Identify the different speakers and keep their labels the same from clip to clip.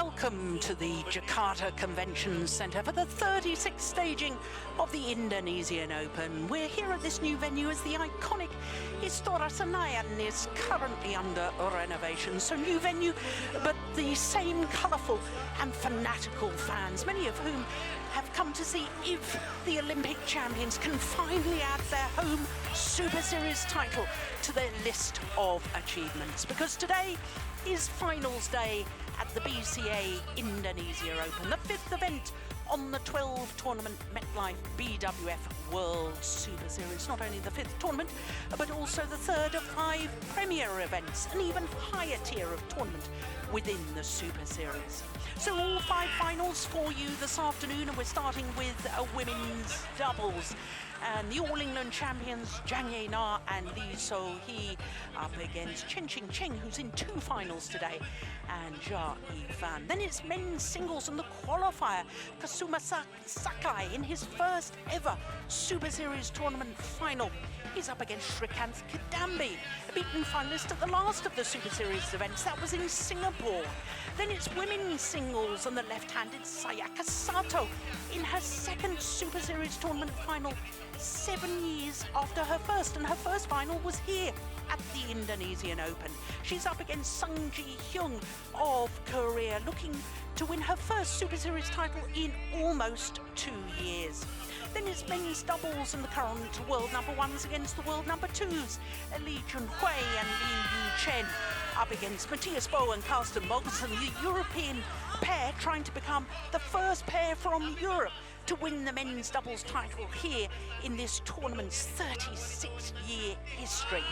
Speaker 1: Welcome to the Jakarta Convention Centre for the 36th staging of the Indonesian Open. We're here at this new venue as the iconic Istora Senayan is currently under renovation. So new venue, but the same colourful and fanatical fans, many of whom have come to see if the Olympic champions can finally add their home Super Series title to their list of achievements. Because today is finals day at the BCA Indonesia Open, the 5th event on the 12 tournament MetLife BWF World Superseries. Not only the 5th tournament, but also the 3rd of 5 premier events, an even higher tier of tournament within the Super Series. So all 5 finals for you this afternoon, and we're starting with women's doubles. And the All England champions Chang and Yifan up against Qingchen, who's in 2 finals today, and Yifan. Then it's men's singles and the qualifier, Kasuma Sakai in his first ever Super Series tournament final. He's up against Srikanth Kidambi, a beaten finalist at the last of the Super Series events. That was in Singapore. Then it's women's singles and the left-handed Sayaka Sato in her second Super Series tournament final 7 years after her first, and her first final was here at the Indonesian Open. She's up against Sung Ji-hyung of Korea, looking to win her first Super Series title in almost 2 years. Then it's men's doubles and the current world number 1s against the world number 2s, Lee Junhui and Chen, up against Matthias Bo and Carsten Mogensen, the European pair trying to become the first pair from Europe to win the men's doubles title here in this tournament's 36-year history.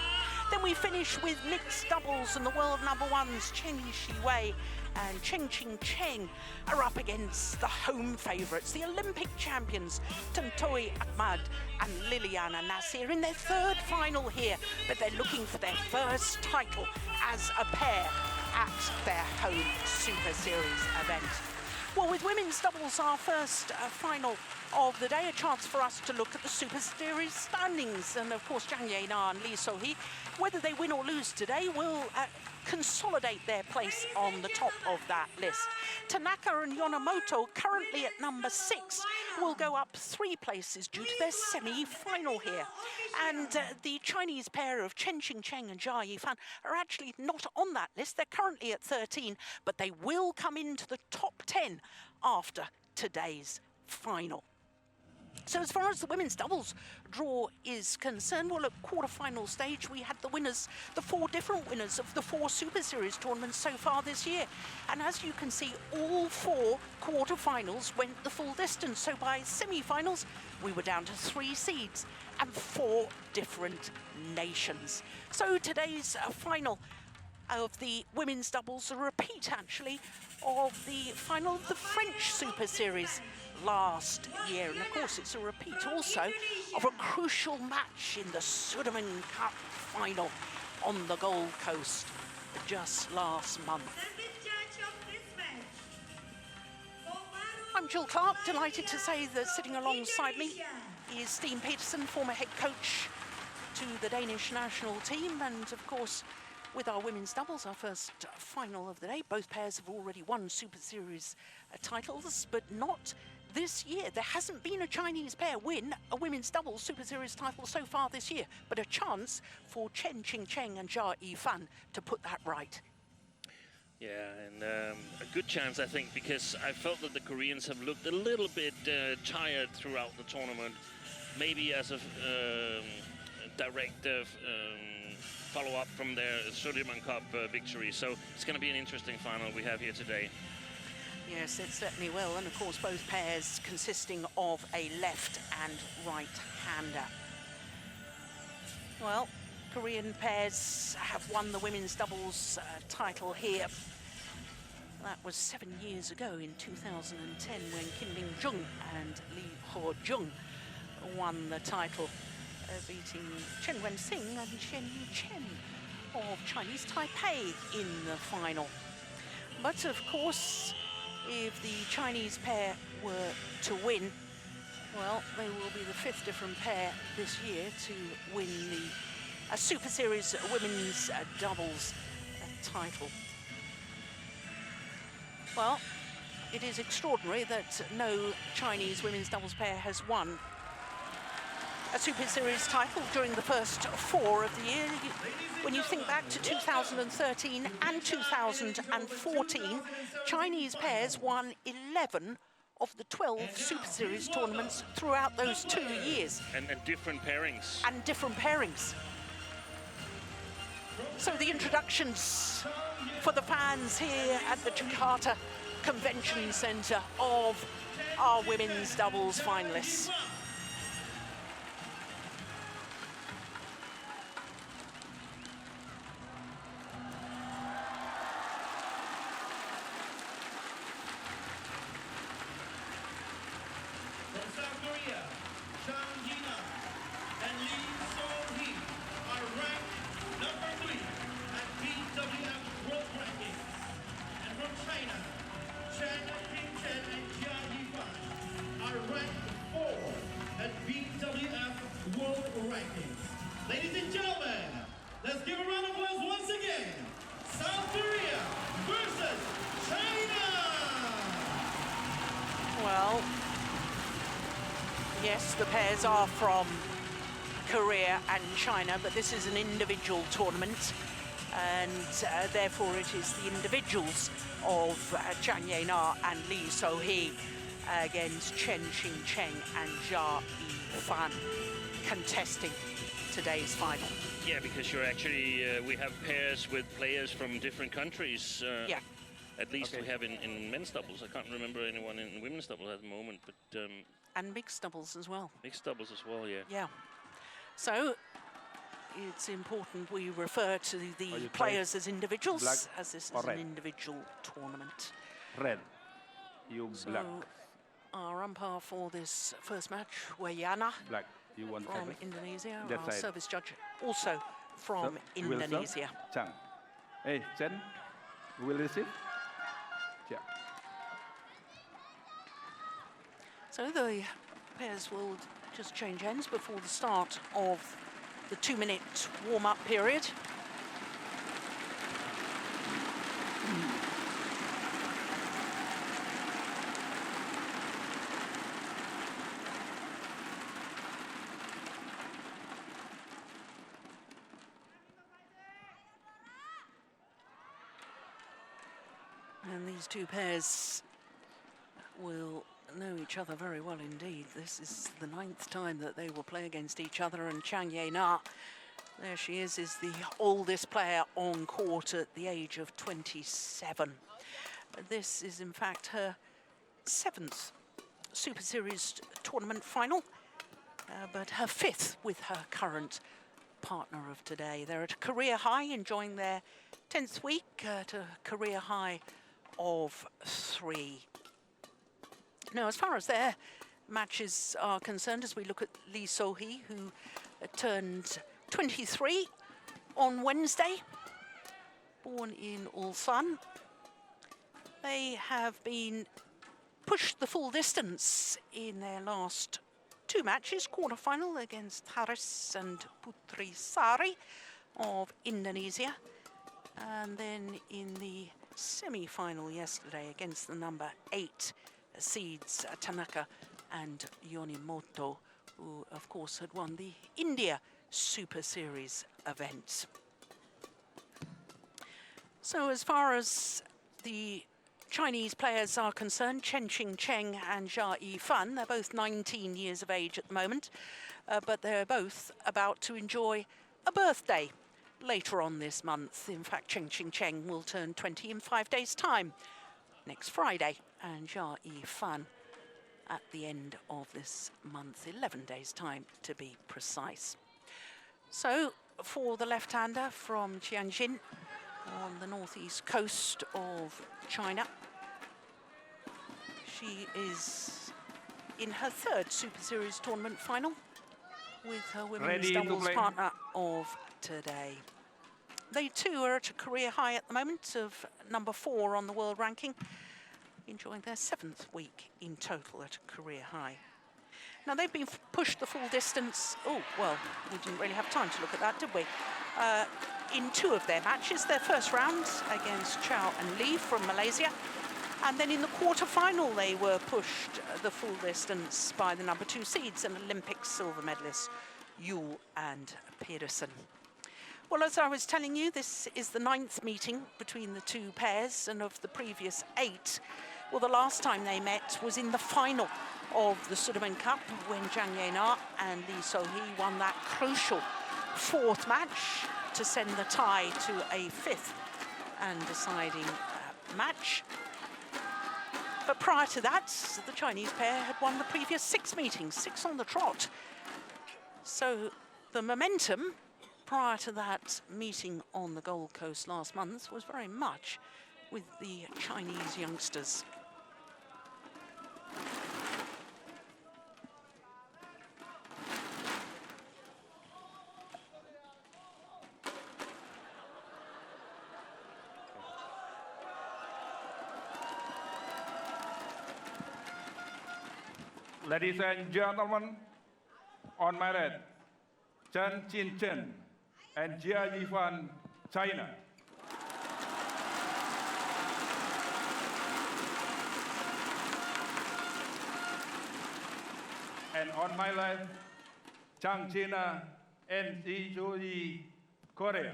Speaker 1: Then we finish with mixed doubles, and the world number 1s Chen Shiwei and Qingchen are up against the home favourites, the Olympic champions Tantoy Ahmad and Liliana Nasir in their 3rd final here, but they're looking for their first title as a pair at their home Super Series event. Well, with women's doubles, our first final of the day, a chance for us to look at the Super Series standings. And of course, Chang and Lee So-hee, whether they win or lose today, will consolidate their place on the top of that list. Tanaka and Yonemoto, currently at number 6, will go up 3 places due to their semi-final here. And the Chinese pair of Qingchen and Yifan are actually not on that list. They're currently at 13, but they will come into the top 10 after today's final. So as far as the women's doubles draw is concerned, well, at quarter-final stage, we had the winners, the 4 different winners of the 4 Super Series tournaments so far this year. And as you can see, all 4 quarter-finals went the full distance. So by semi-finals, we were down to 3 seeds and 4 different nations. So today's final of the women's doubles, a repeat, actually, of the final of the French Super Series last year. And of course, it's a repeat also of a crucial match in the Sudirman Cup final on the Gold Coast just last month. I'm Jill Clark, delighted to say that sitting alongside me is Steen Peterson, former head coach to the Danish national team, and of course, with our women's doubles, our first final of the day. Both pairs have already won Super Series titles, but not this year. There hasn't been a Chinese pair win a women's doubles Super Series title so far this year, but a chance for Qingchen and Yifan to put that right.
Speaker 2: Yeah, and a good chance, I think, because I felt that the Koreans have looked a little bit tired throughout the tournament, maybe as a direct follow-up from their Sudirman Cup victory. So it's going to be an interesting final we have here today.
Speaker 1: Yes, it certainly will. And of course, both pairs consisting of a left and right-hander. Well, Korean pairs have won the women's doubles title here. That was 7 years ago in 2010 when Kim Min-jung and Lee Ho-jung won the title, beating Chen Wen-sing and Chen of Chinese Taipei in the final. But of course, if the Chinese pair were to win, well, they will be the 5th different pair this year to win the Super Series women's doubles title. Well, it is extraordinary that no Chinese women's doubles pair has won a Super Series title during the first 4 of the year. When you think back to 2013 and 2014, Chinese pairs won 11 of the 12 Super Series tournaments throughout those 2 years.
Speaker 2: And different pairings.
Speaker 1: And different pairings. So the introductions for the fans here at the Jakarta Convention Centre of our women's doubles finalists.
Speaker 3: Chang, Qingchen, and Yifan are ranked 4 at BWF World Rankings. Ladies and gentlemen, let's give a round of applause once again. South Korea versus China.
Speaker 1: Well, yes, the pairs are from Korea and China, but this is an individual tournament, and therefore it is the individuals of Chang Ye-na and Lee So-hee against Chen, Qingchen and Yifan contesting today's final.
Speaker 2: Yeah, because you're actually, we have pairs with players from different countries.
Speaker 1: Yeah.
Speaker 2: At least we have in men's doubles. I can't remember anyone in women's doubles at the moment, but...
Speaker 1: and mixed doubles as well.
Speaker 2: Mixed doubles as well, yeah.
Speaker 1: Yeah. So it's important we refer to the players as individuals,
Speaker 4: black
Speaker 1: as this
Speaker 4: or
Speaker 1: is
Speaker 4: red?
Speaker 1: an individual tournament.
Speaker 4: Red. You
Speaker 1: So
Speaker 4: black.
Speaker 1: our umpire for this first match, Yana
Speaker 4: Black. You want
Speaker 1: from
Speaker 4: service?
Speaker 1: Indonesia,
Speaker 4: That
Speaker 1: our
Speaker 4: side.
Speaker 1: service judge, also from
Speaker 4: Will serve?
Speaker 1: Indonesia.
Speaker 4: Chang. Hey, Chen. Will receive? Yeah.
Speaker 1: So the pairs will just change ends before the start of the 2-minute warm-up period. And these two pairs will know each other very well indeed. This is the 9th time that they will play against each other, and Chang Ye-na, there she is the oldest player on court at the age of 27. This is in fact her 7th Super Series tournament final, but her 5th with her current partner of today. They're at a career high, enjoying their 10th week at a career high of 3. Now, as far as their matches are concerned, as we look at Lee So-hee, who turned 23 on Wednesday, born in Ulsan, they have been pushed the full distance in their last 2 matches, quarterfinal against Haris and Putri Sari of Indonesia, and then in the semi-final yesterday against the number 8 seeds Tanaka and Yonimoto, who of course had won the India Super Series event. So as far as the Chinese players are concerned, Chen Qingchen and Yifan, they're both 19 years of age at the moment, but they're both about to enjoy a birthday later on this month. In fact, Chen Qingchen will turn 20 in 5 days' time, next Friday, and Yifan at the end of this month, 11 days' time to be precise. So, for the left-hander from Tianjin, on the northeast coast of China, she is in her 3rd Super Series tournament final with her women's doubles partner of today. They too are at a career high at the moment of number 4 on the world ranking, enjoying their 7th week in total at a career high. Now, they've been pushed the full distance. Oh, well, we didn't really have time to look at that, did we? In 2 of their matches, their first round against Chow and Lee from Malaysia, And then in the quarter-final, they were pushed the full distance by the number 2 seeds and Olympic silver medalists, Yule and Pedersen. Well, as I was telling you, this is the 9th meeting between the two pairs, and of the previous 8, well, the last time they met was in the final of the Sudirman Cup when Chang and Lee So-hee won that crucial 4th match to send the tie to a 5th and deciding match. But prior to that, the Chinese pair had won the previous 6 meetings, 6 on the trot. So the momentum prior to that meeting on the Gold Coast last month was very much with the Chinese youngsters.
Speaker 4: Ladies and gentlemen, on my right, Chen Qingchen and Yifan, China. And on my left, Chang China and Lee Korea.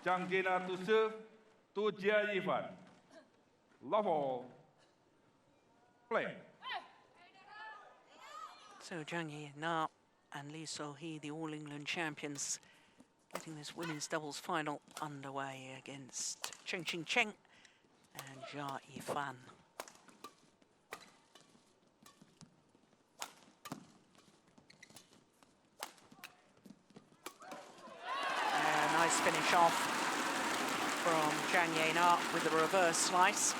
Speaker 4: Chang China to serve to Yifan. Love all. Play.
Speaker 1: So Zhang Yina and Lee So-hee, the All England champions, getting this women's doubles final underway against Qingchen and Yifan. A nice finish off from Zhang Yina with a reverse slice.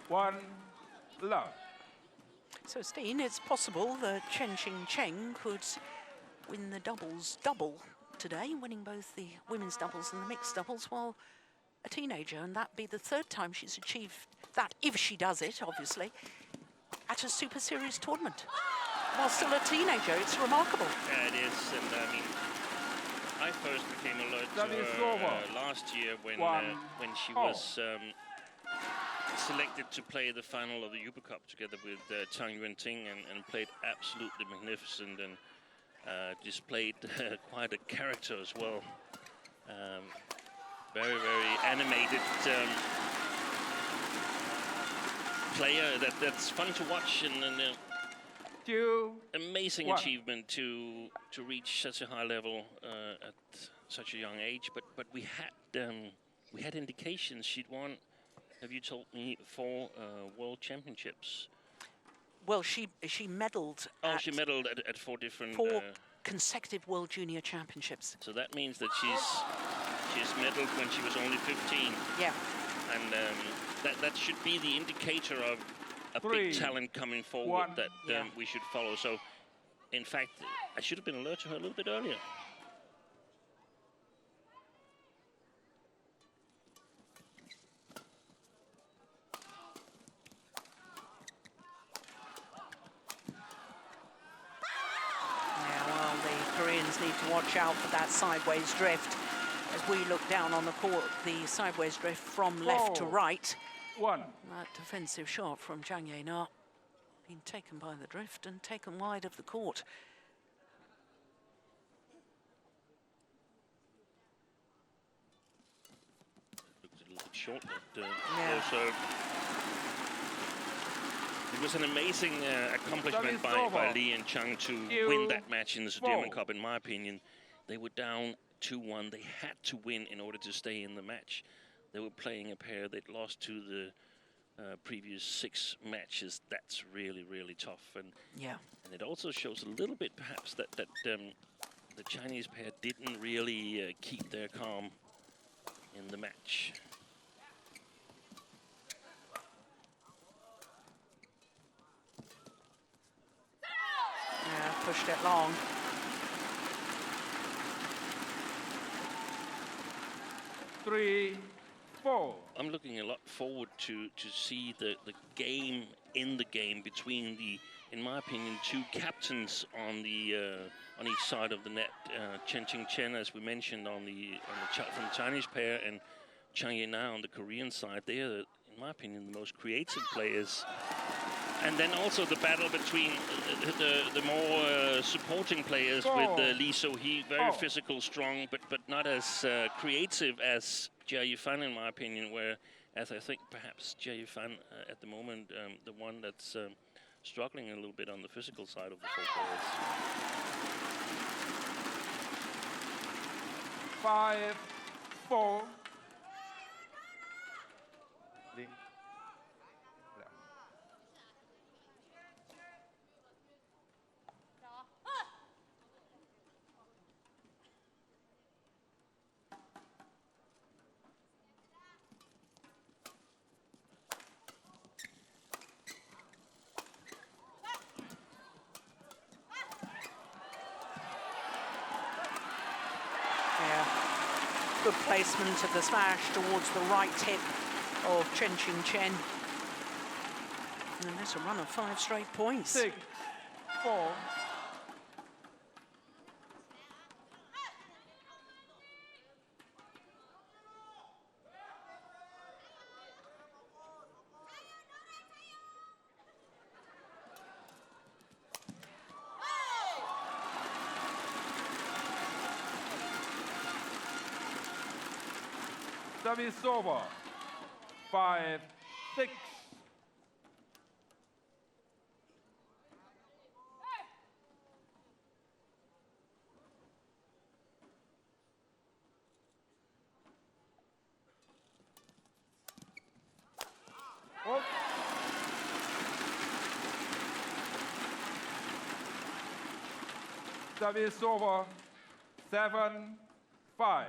Speaker 4: 1 love.
Speaker 1: So, Steen, it's possible that Qingchen could win the doubles double today, winning both the women's doubles and the mixed doubles while a teenager, and that'd be the 3rd time she's achieved that, if she does it, obviously, at a Super Series tournament. While still a teenager, it's remarkable.
Speaker 2: Yeah, it is, and I mean, I first became alert to her last year when she was selected to play the final of the Uber Cup together with Chang Yuan-ting and played absolutely magnificent and displayed quite a character as well. Very, very animated player that's fun to watch, and amazing achievement to reach such a high level at such a young age. But we had indications she'd won. Have you told me 4 World Championships?
Speaker 1: Well, she medalled.
Speaker 2: Oh, she medalled at 4 different.
Speaker 1: 4 consecutive World Junior Championships.
Speaker 2: So that means that she's medalled when she was only 15.
Speaker 1: Yeah.
Speaker 2: And that should be the indicator of a big talent coming forward that we should follow. So, in fact, I should have been alert to her a little bit earlier.
Speaker 1: Need to watch out for that sideways drift as we look down on the court. The sideways drift from left to right. That defensive shot from Zhang Yina being taken by the drift and taken wide of the court.
Speaker 2: Looked a little bit short, but also it was an amazing accomplishment by Lee and Chang to win that match in the Sudirman Cup, in my opinion. They were down 2-1. They had to win in order to stay in the match. They were playing a pair that lost to the previous 6 matches. That's really, really tough. And it also shows a little bit, perhaps, that the Chinese pair didn't really keep their calm in the match.
Speaker 1: Pushed it long.
Speaker 4: Three, four.
Speaker 2: I'm looking a lot forward to see the game in the game between the, in my opinion, two captains on each side of the net. Qingchen, as we mentioned, from the Chinese pair, and Chang on the Korean side. They are, in my opinion, the most creative players. And then also the battle between the more supporting players with Lee So-hee, very physical, strong, but not as creative as Yifan, in my opinion, whereas I think perhaps Yifan at the moment, the one that's struggling a little bit on the physical side of the four players.
Speaker 4: 5-4.
Speaker 1: Good placement of the smash towards the right hip of Qingchen. And that's a run of 5 straight points.
Speaker 4: 6-4. Service over. 5-6. Service over. 7-5.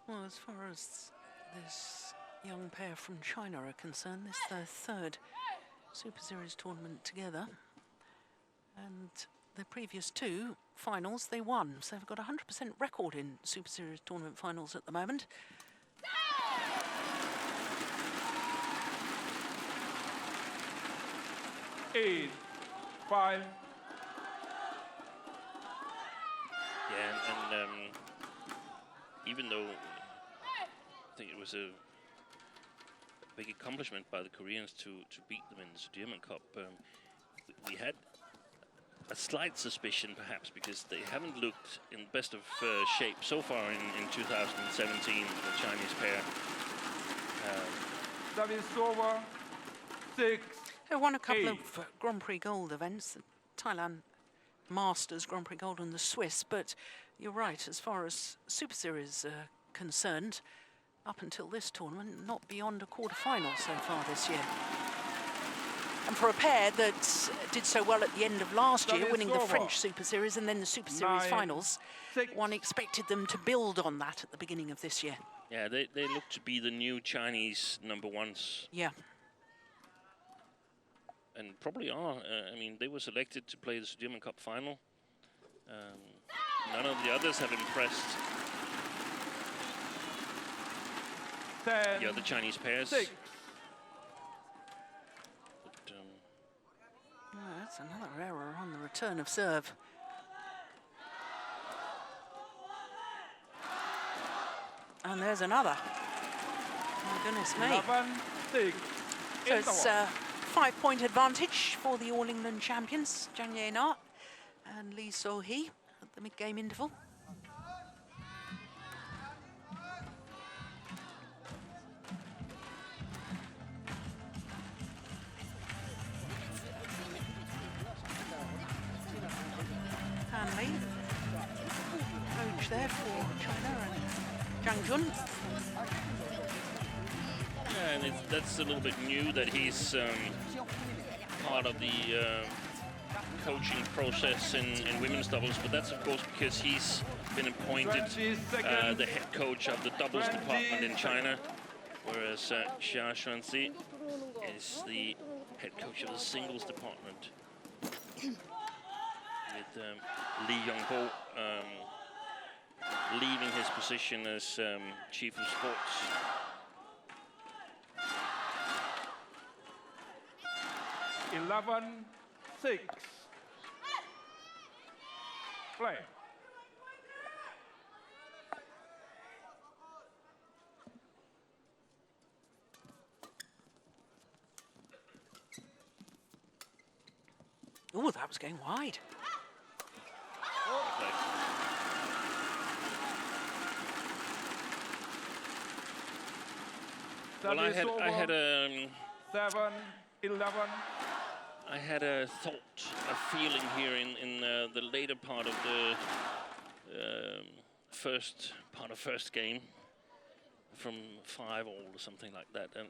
Speaker 1: Well, as far as this young pair from China are concerned, this is their 3rd Super Series tournament together. And their previous 2 finals, they won. So they've got a 100% record in Super Series tournament finals at the moment.
Speaker 4: Eight, 5.
Speaker 2: Yeah, and even though I think it was a big accomplishment by the Koreans to beat them in the German Cup, we had a slight suspicion, perhaps, because they haven't looked in best of shape so far in 2017, the Chinese pair.
Speaker 4: Service over. 6.
Speaker 1: They won a couple of Grand Prix Gold events, the Thailand Masters Grand Prix Gold and the Swiss, but you're right, as far as Super Series are concerned, up until this tournament, not beyond a quarter-final so far this year. And for a pair that did so well at the end of last year, winning the French Super Series and then the Super Series finals, one expected them to build on that at the beginning of this year.
Speaker 2: Yeah, they look to be the new Chinese #1s.
Speaker 1: Yeah.
Speaker 2: And probably are. I mean, they were selected to play the German Cup final. None of the others have impressed
Speaker 4: 10,
Speaker 2: the other Chinese pairs.
Speaker 4: 6.
Speaker 2: But,
Speaker 1: Oh, that's another error on the return of serve. And there's another. My goodness me.
Speaker 4: 11-6.
Speaker 1: So it's a 5-point advantage for the All England champions, Chang and Lee So-hee at the mid-game interval. Hanley, coach there for China, and Chang.
Speaker 2: yeah, and that's a little bit new that he's part of the coaching process in women's doubles, but that's of course because he's been appointed the head coach of the doubles department in China, whereas Xia Xuanzi is the head coach of the singles department. With Li Yongbo leaving his position as chief of sports.
Speaker 4: 11-6. Play.
Speaker 1: Oh, that was going wide.
Speaker 2: Well, I had
Speaker 4: 7-11.
Speaker 2: I had a thought, a feeling here in the later part of the first game, from 5 all or something like that, and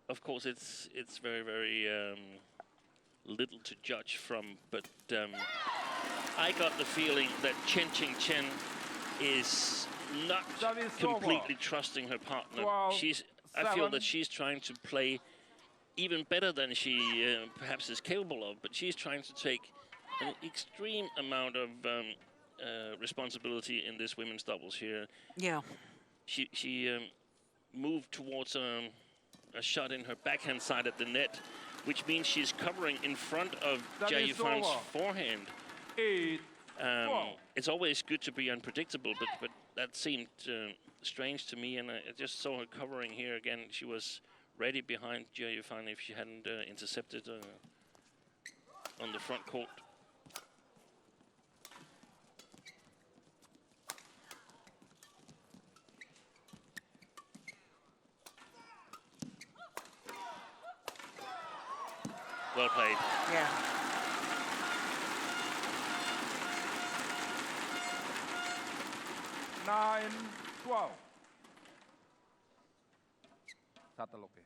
Speaker 2: of course it's very, very little to judge from, but I got the feeling that Qingchen is not completely trusting her partner. I feel that she's trying to play even better than she perhaps is capable of, but she's trying to take an extreme amount of responsibility in this women's doubles here.
Speaker 1: Yeah.
Speaker 2: She moved towards a shot in her backhand side at the net, which means she's covering in front of Yifan's forehand.
Speaker 4: 8-4.
Speaker 2: It's always good to be unpredictable, but that seemed strange to me, and I just saw her covering here again. She was ready behind Yifan if she hadn't intercepted on the front court. Well played.
Speaker 1: Yeah.
Speaker 4: Nine, 12. Satu lagi.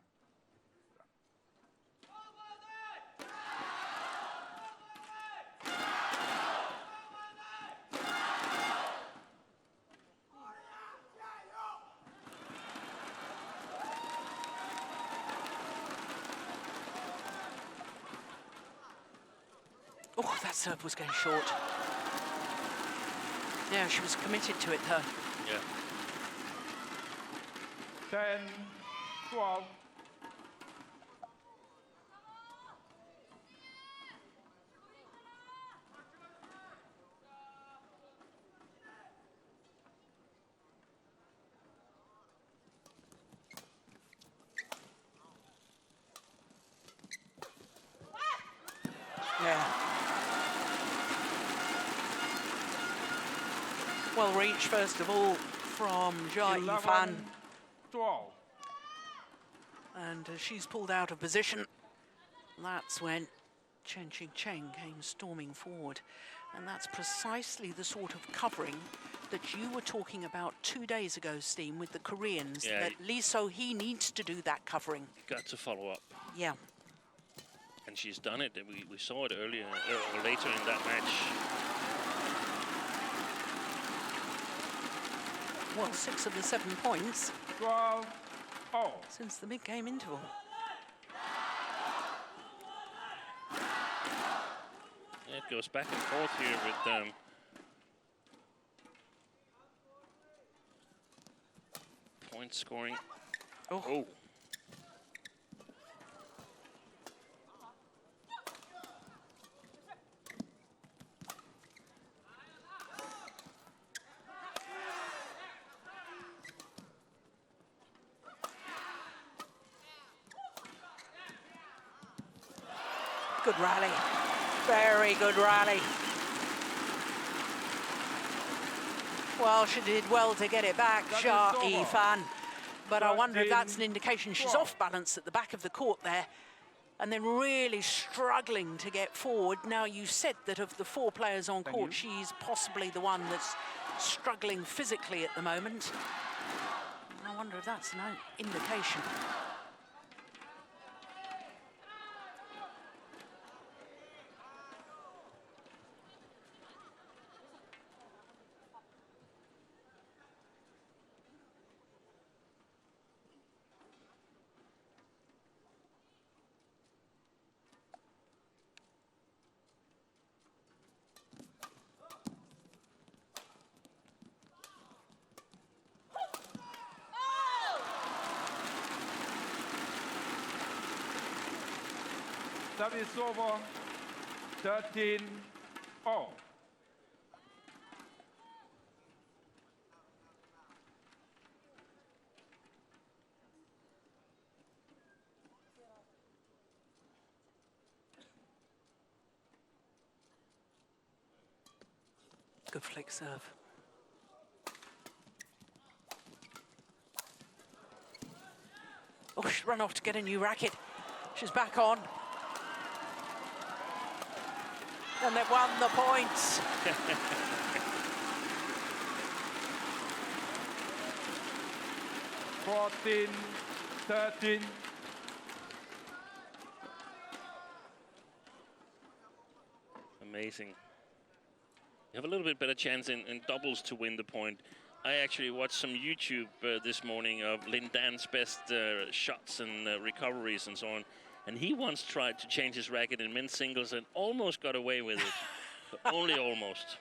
Speaker 1: Oh, that serve was going short. Yeah, she was committed to it, though.
Speaker 2: Yeah.
Speaker 4: 10-12.
Speaker 1: Yeah. Well reached, first of all, from Yifan.
Speaker 4: 12.
Speaker 1: And she's pulled out of position. That's when Chang came storming forward. And that's precisely the sort of covering that you were talking about 2 days ago, Steen, with the Koreans.
Speaker 2: Yeah.
Speaker 1: That Lee So-hee needs to do that covering.
Speaker 2: Got to follow up.
Speaker 1: Yeah.
Speaker 2: And she's done it. We saw it earlier or later in that match.
Speaker 1: Well, 6 of the 7 points
Speaker 4: 12-0.
Speaker 1: since the mid-game interval.
Speaker 2: It goes back and forth here with point scoring. Oh.
Speaker 1: Good rally. Very good rally. Well, she did well to get it back, Yifan. But I wonder if that's an indication she's off balance at the back of the court there, and then really struggling to get forward. Now, you said that of the 4 players on court, she's possibly the one that's struggling physically at the moment. I wonder if that's an indication.
Speaker 4: Service over. 13-all.
Speaker 1: Good flick serve. Oh, she's run off to get a new racket. She's back on. And they've won the points.
Speaker 4: 14-13.
Speaker 2: Amazing. You have a little bit better chance in doubles to win the point. I actually watched some YouTube this morning of Lin Dan's best shots and recoveries and so on. And he once tried to change his racket in men's singles and almost got away with it. But only almost.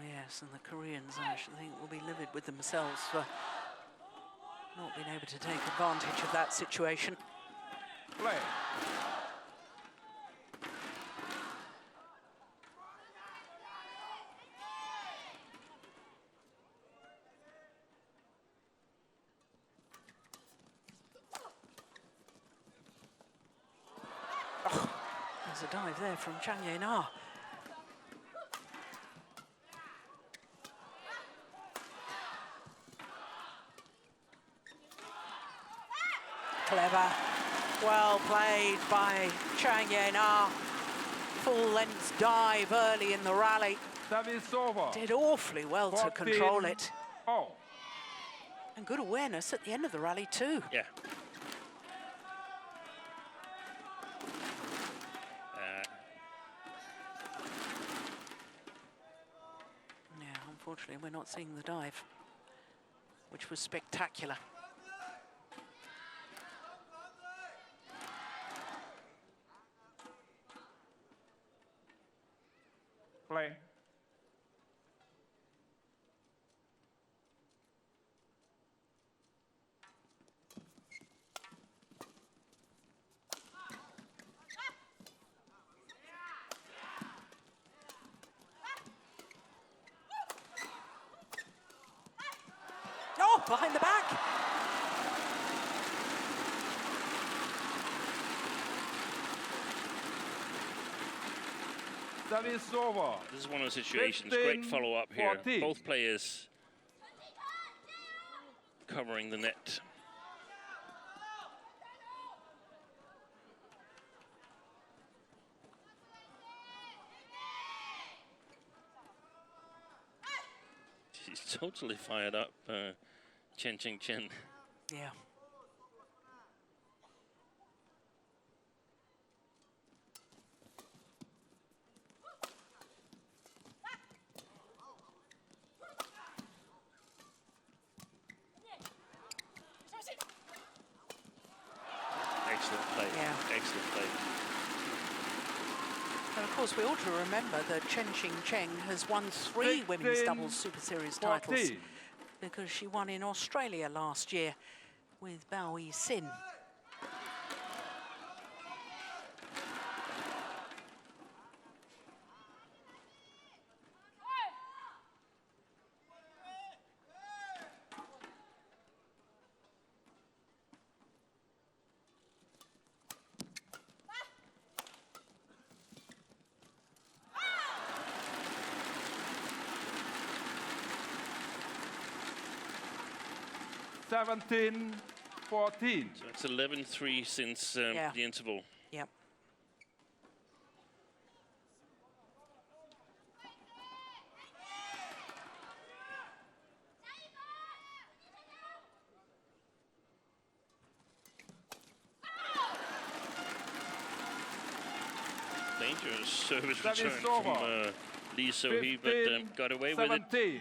Speaker 1: Yes, and the Koreans, I actually think, will be livid with themselves for not being able to take advantage of that situation.
Speaker 4: Play.
Speaker 1: There's a dive there from Chang. Clever. Well played by Chang. Full length dive early in the rally.
Speaker 4: Service over.
Speaker 1: Did awfully well to control it.
Speaker 4: 14-all.
Speaker 1: And good awareness at the end of the rally too.
Speaker 2: Yeah.
Speaker 1: Unfortunately, we're not seeing the dive, which was spectacular.
Speaker 4: Play.
Speaker 1: Oh, behind the back.
Speaker 4: Service over.
Speaker 2: This is one of the situations. Great follow-up here.
Speaker 4: 14.
Speaker 2: Both players covering the net. She's totally fired up, Qingchen.
Speaker 1: Yeah.
Speaker 2: Excellent play.
Speaker 1: Yeah.
Speaker 2: Excellent play.
Speaker 1: And of course, we ought to remember that Qingchen has won 3 women's doubles Super Series titles
Speaker 4: 14.
Speaker 1: because she won in Australia last year with Bao Yifan.
Speaker 4: Seventeen, 14.
Speaker 2: So it's 11-3 since the interval.
Speaker 1: Yep.
Speaker 2: Dangerous service
Speaker 4: Service
Speaker 2: return from
Speaker 4: over.
Speaker 2: Lee So-hee, but got away with it.
Speaker 4: 17.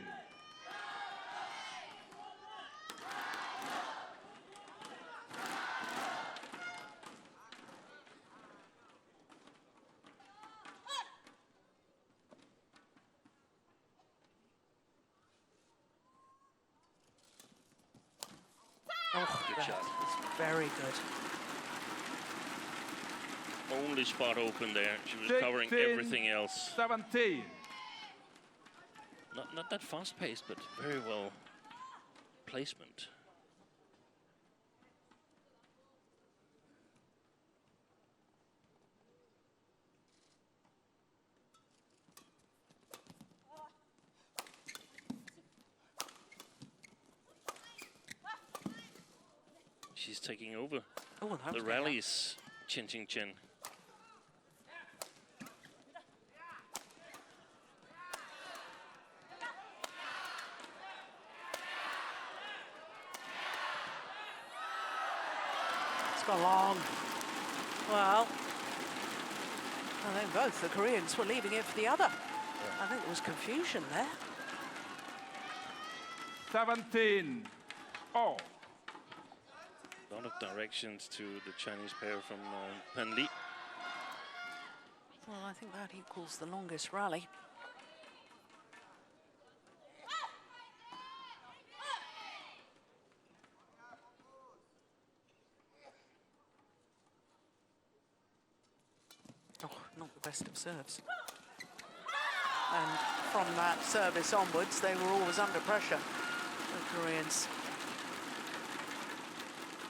Speaker 1: Oh,
Speaker 2: Good
Speaker 1: that
Speaker 2: shot.
Speaker 1: was very good.
Speaker 2: Only spot open there. She was covering
Speaker 4: 16,
Speaker 2: everything else.
Speaker 4: 17.
Speaker 2: Not that fast paced, but very well placement. She's taking over
Speaker 1: Oh, that was
Speaker 2: the
Speaker 1: good.
Speaker 2: rallies, Qingchen.
Speaker 1: It's gone long. Well, I think both the Koreans were leaving it for the other. I think there was confusion there.
Speaker 4: 17. Oh.
Speaker 2: A lot of directions to the Chinese pair from Pan Li.
Speaker 1: Well, I think that equals the longest rally. Oh, not the best of serves. And from that service onwards, they were always under pressure, the Koreans.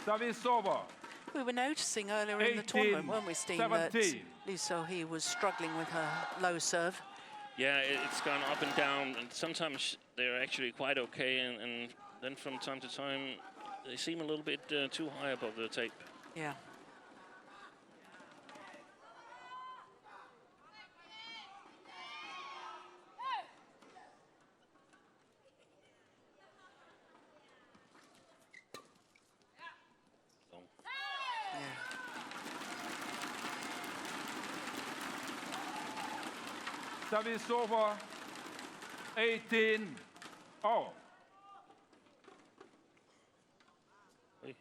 Speaker 4: Service over.
Speaker 1: We were noticing earlier in the
Speaker 4: 18,
Speaker 1: tournament, weren't we, Steen, that
Speaker 4: 17.
Speaker 1: Lee So-hee was struggling with her low serve.
Speaker 2: Yeah, it's gone up and down, and sometimes they're actually quite okay, and then from time to time, they seem a little bit too high above the tape.
Speaker 1: Yeah.
Speaker 2: So,
Speaker 4: Service over. 18. Oh.
Speaker 2: hey.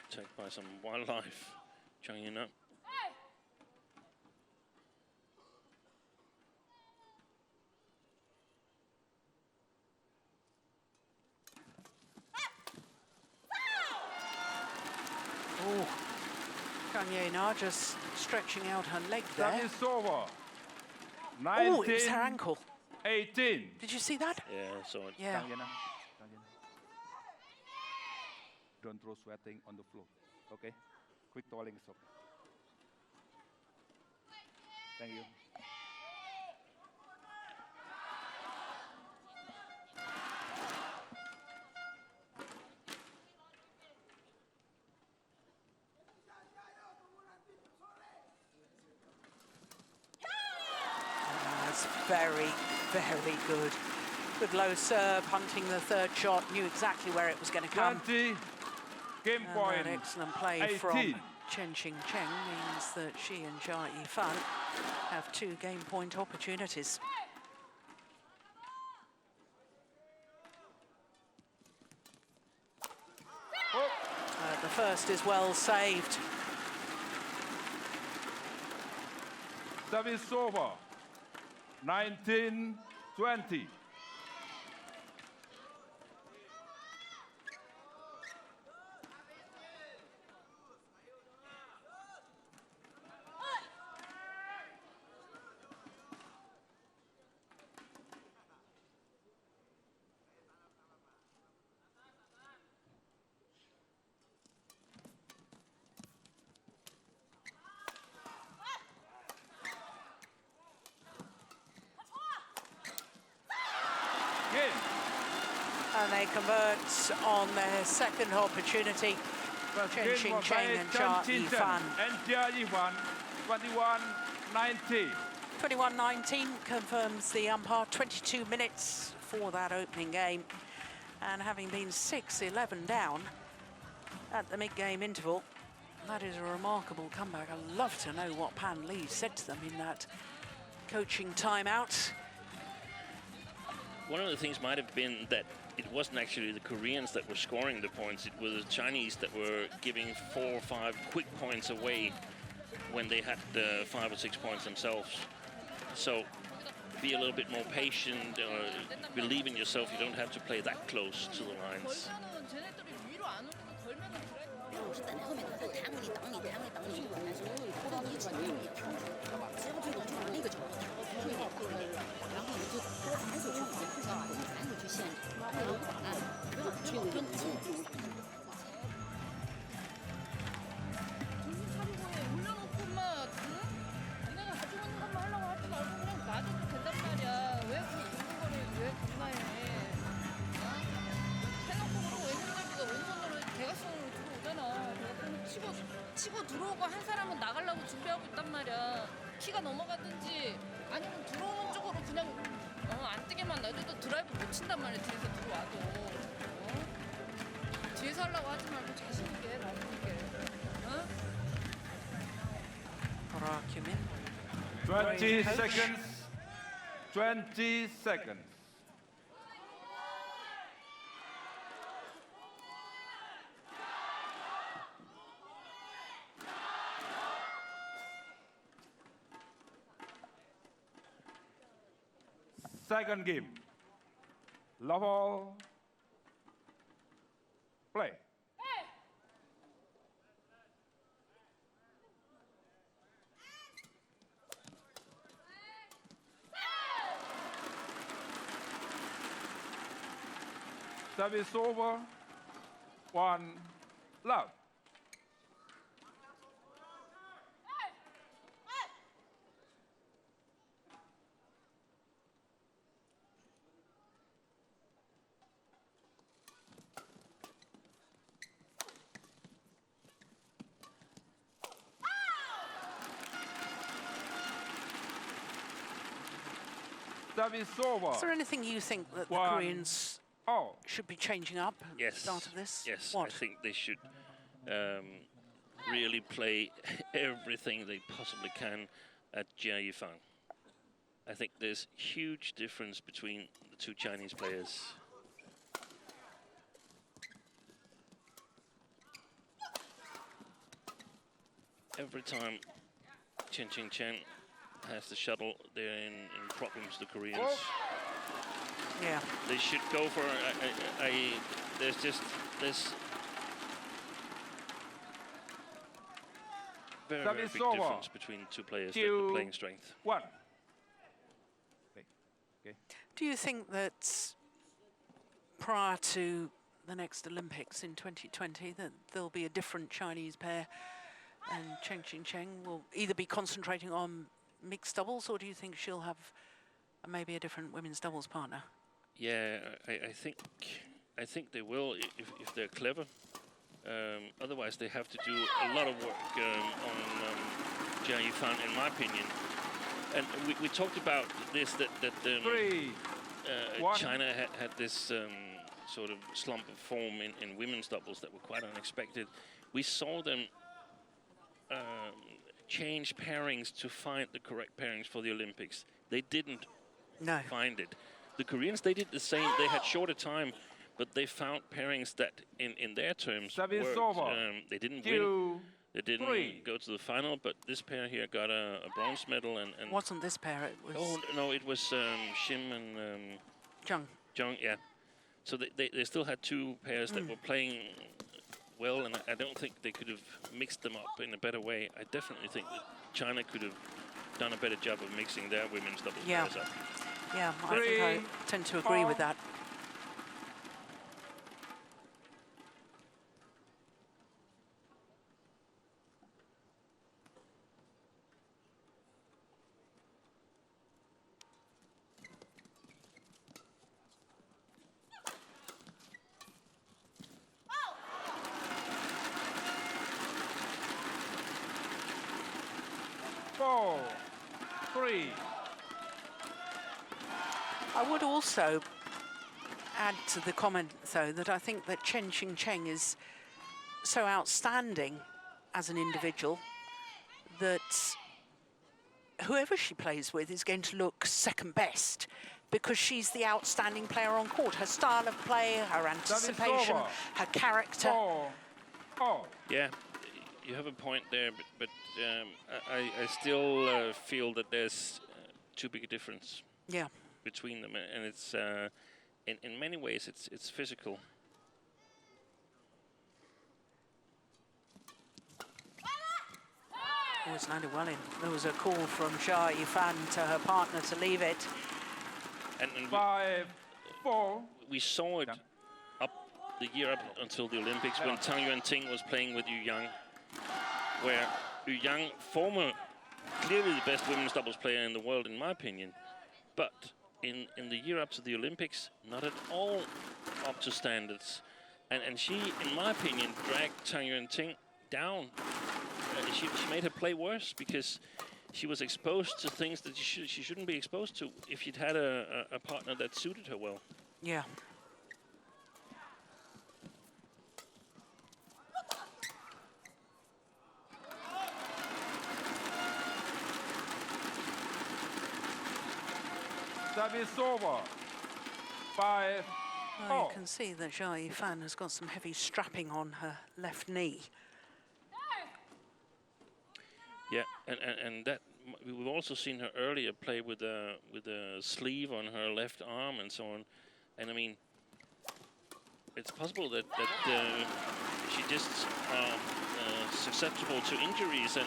Speaker 2: Attacked by some wildlife. Chang up.
Speaker 1: Oh, Chang just stretching out her leg there.
Speaker 4: Service over. 19.
Speaker 1: Oh, it was her ankle.
Speaker 4: 18.
Speaker 1: Did you see that?
Speaker 2: Yeah, so it.
Speaker 1: Yeah.
Speaker 4: Don't throw sweating on the floor. Okay? Quick toweling is okay. Thank you.
Speaker 1: That's very, very good. Good low serve, hunting the third shot, knew exactly where it was going to come.
Speaker 4: 20. Game
Speaker 1: And
Speaker 4: point.
Speaker 1: that excellent play
Speaker 4: 18.
Speaker 1: from Qingchen means that she and Yifan have 2 game point opportunities.
Speaker 4: Oh.
Speaker 1: The first is well saved.
Speaker 4: Service over. 19, 20.
Speaker 1: And they convert on their second opportunity. Qingchen and Yifan.
Speaker 4: And Yifan, 21-19.
Speaker 1: 21-19 confirms the umpire. 22 minutes for that opening game. And having been 6-11 down at the mid-game interval, that is a remarkable comeback. I'd love to know what Pan Li said to them in that coaching timeout.
Speaker 2: One of the things might have been that it wasn't actually the Koreans that were scoring the points, it was the Chinese that were giving 4 or 5 quick points away when they had 5 or 6 points themselves. So be a little bit more patient or believe in yourself. You don't have to play that close to the lines.
Speaker 5: 치고 들어오고 한 사람은 나가려고 준비하고 있단 말이야. 키가 넘어가든지 아니면 들어오는 쪽으로 그냥 안 뜨게만 놔둬도 드라이브 못 친단 말이야. 뒤에서 들어와도. 뒤에서 하려고 하지 말고 자신 있게 자신 있게.
Speaker 1: Kim-in.
Speaker 4: 20 seconds. 20 seconds. Second game. Love all. Play. Service over. 1 love. Service over.
Speaker 1: Is there anything you think that the
Speaker 4: 1
Speaker 1: Koreans
Speaker 4: all.
Speaker 1: should be changing up at the
Speaker 2: Yes.
Speaker 1: start of this?
Speaker 2: Yes,
Speaker 1: What?
Speaker 2: I think they should really play everything they possibly can at Yifan. I think there's huge difference between the two Chinese players. Every time Qingchen has the shuttle, they're in problems, the Koreans.
Speaker 4: Oh.
Speaker 1: Yeah.
Speaker 2: They should go for there's very, very
Speaker 4: Service
Speaker 2: big
Speaker 4: over.
Speaker 2: difference between two players, the
Speaker 4: 2
Speaker 2: playing strength.
Speaker 4: 1. Okay.
Speaker 1: Do you think that prior to the next Olympics in 2020 that there'll be a different Chinese pair and Qingchen will either be concentrating on mixed doubles, or do you think she'll have maybe a different women's doubles partner?
Speaker 2: Yeah, I think they will if they're clever. Otherwise, they have to do a lot of work on Yifan, in my opinion. And we talked about this that
Speaker 4: 3. One.
Speaker 2: China had this sort of slump of form in women's doubles that were quite unexpected. We saw them change pairings to find the correct pairings for the Olympics. They didn't find it. The Koreans, they did the same. They had shorter time, but they found pairings that, in their terms,
Speaker 4: Service
Speaker 2: worked.
Speaker 4: over.
Speaker 2: They didn't
Speaker 4: 2,
Speaker 2: win. They didn't
Speaker 4: 3.
Speaker 2: go to the final, but this pair here got a bronze medal. And
Speaker 1: Wasn't this pair? It was
Speaker 2: oh no, it was Shim and
Speaker 1: Chang.
Speaker 2: Chang. Yeah. So they still had two pairs that were playing well, and I don't think they could have mixed them up in a better way. I definitely think that China could have done a better job of mixing their women's doubles pairs up.
Speaker 1: Yeah, I think I
Speaker 4: 3,
Speaker 1: tend to agree with that.
Speaker 4: Four, 3.
Speaker 1: I would also add to the comment, though, that I think that Qingchen is so outstanding as an individual that whoever she plays with is going to look second best because she's the outstanding player on court. Her style of play, her anticipation,
Speaker 4: over.
Speaker 1: her character.
Speaker 4: 4.
Speaker 2: Yeah, you have a point there, but I still feel that there's too big a difference.
Speaker 1: Yeah.
Speaker 2: between them, and it's in many ways it's physical.
Speaker 1: Oh, it's landed well in. There was a call from Yifan to her partner to leave it.
Speaker 2: And
Speaker 4: 5-4.
Speaker 2: we saw it up the year up until the Olympics when Chang Yuan-Ting was playing with Yu Yang, where Yu Yang, clearly the best women's doubles player in the world, in my opinion, but in the year up to the Olympics, not at all up to standards. And she, in my opinion, dragged Chang Yuan-Ting down. She made her play worse because she was exposed to things that she shouldn't be exposed to if she'd had a partner that suited her well.
Speaker 1: Yeah.
Speaker 4: Service over. 5-4.
Speaker 1: Well, you can see that Yifan has got some heavy strapping on her left knee.
Speaker 2: Yeah, and that we've also seen her earlier play with a sleeve on her left arm and so on. And I mean, it's possible that she just susceptible to injuries, and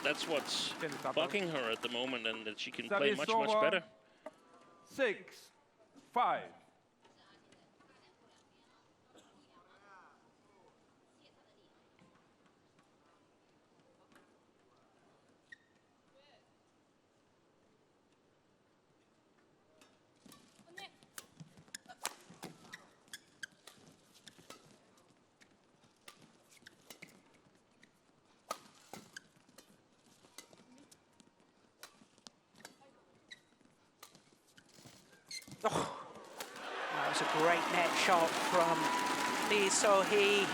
Speaker 2: that's what's bugging her at the moment, and that she can play much better.
Speaker 4: 6-5.
Speaker 1: Oh, that was a great net shot from Lee So-hee.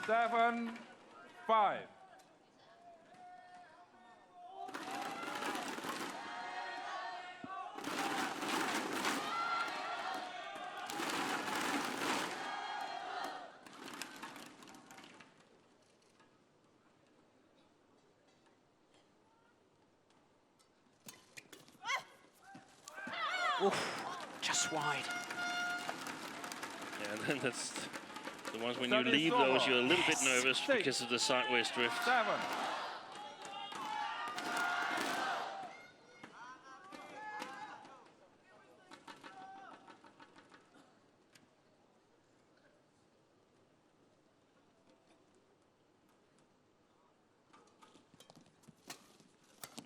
Speaker 4: 7-5.
Speaker 1: Oof, just wide.
Speaker 2: Yeah, and then that's the ones when you leave those, you're a little bit nervous because of the sideways drift.
Speaker 4: 7.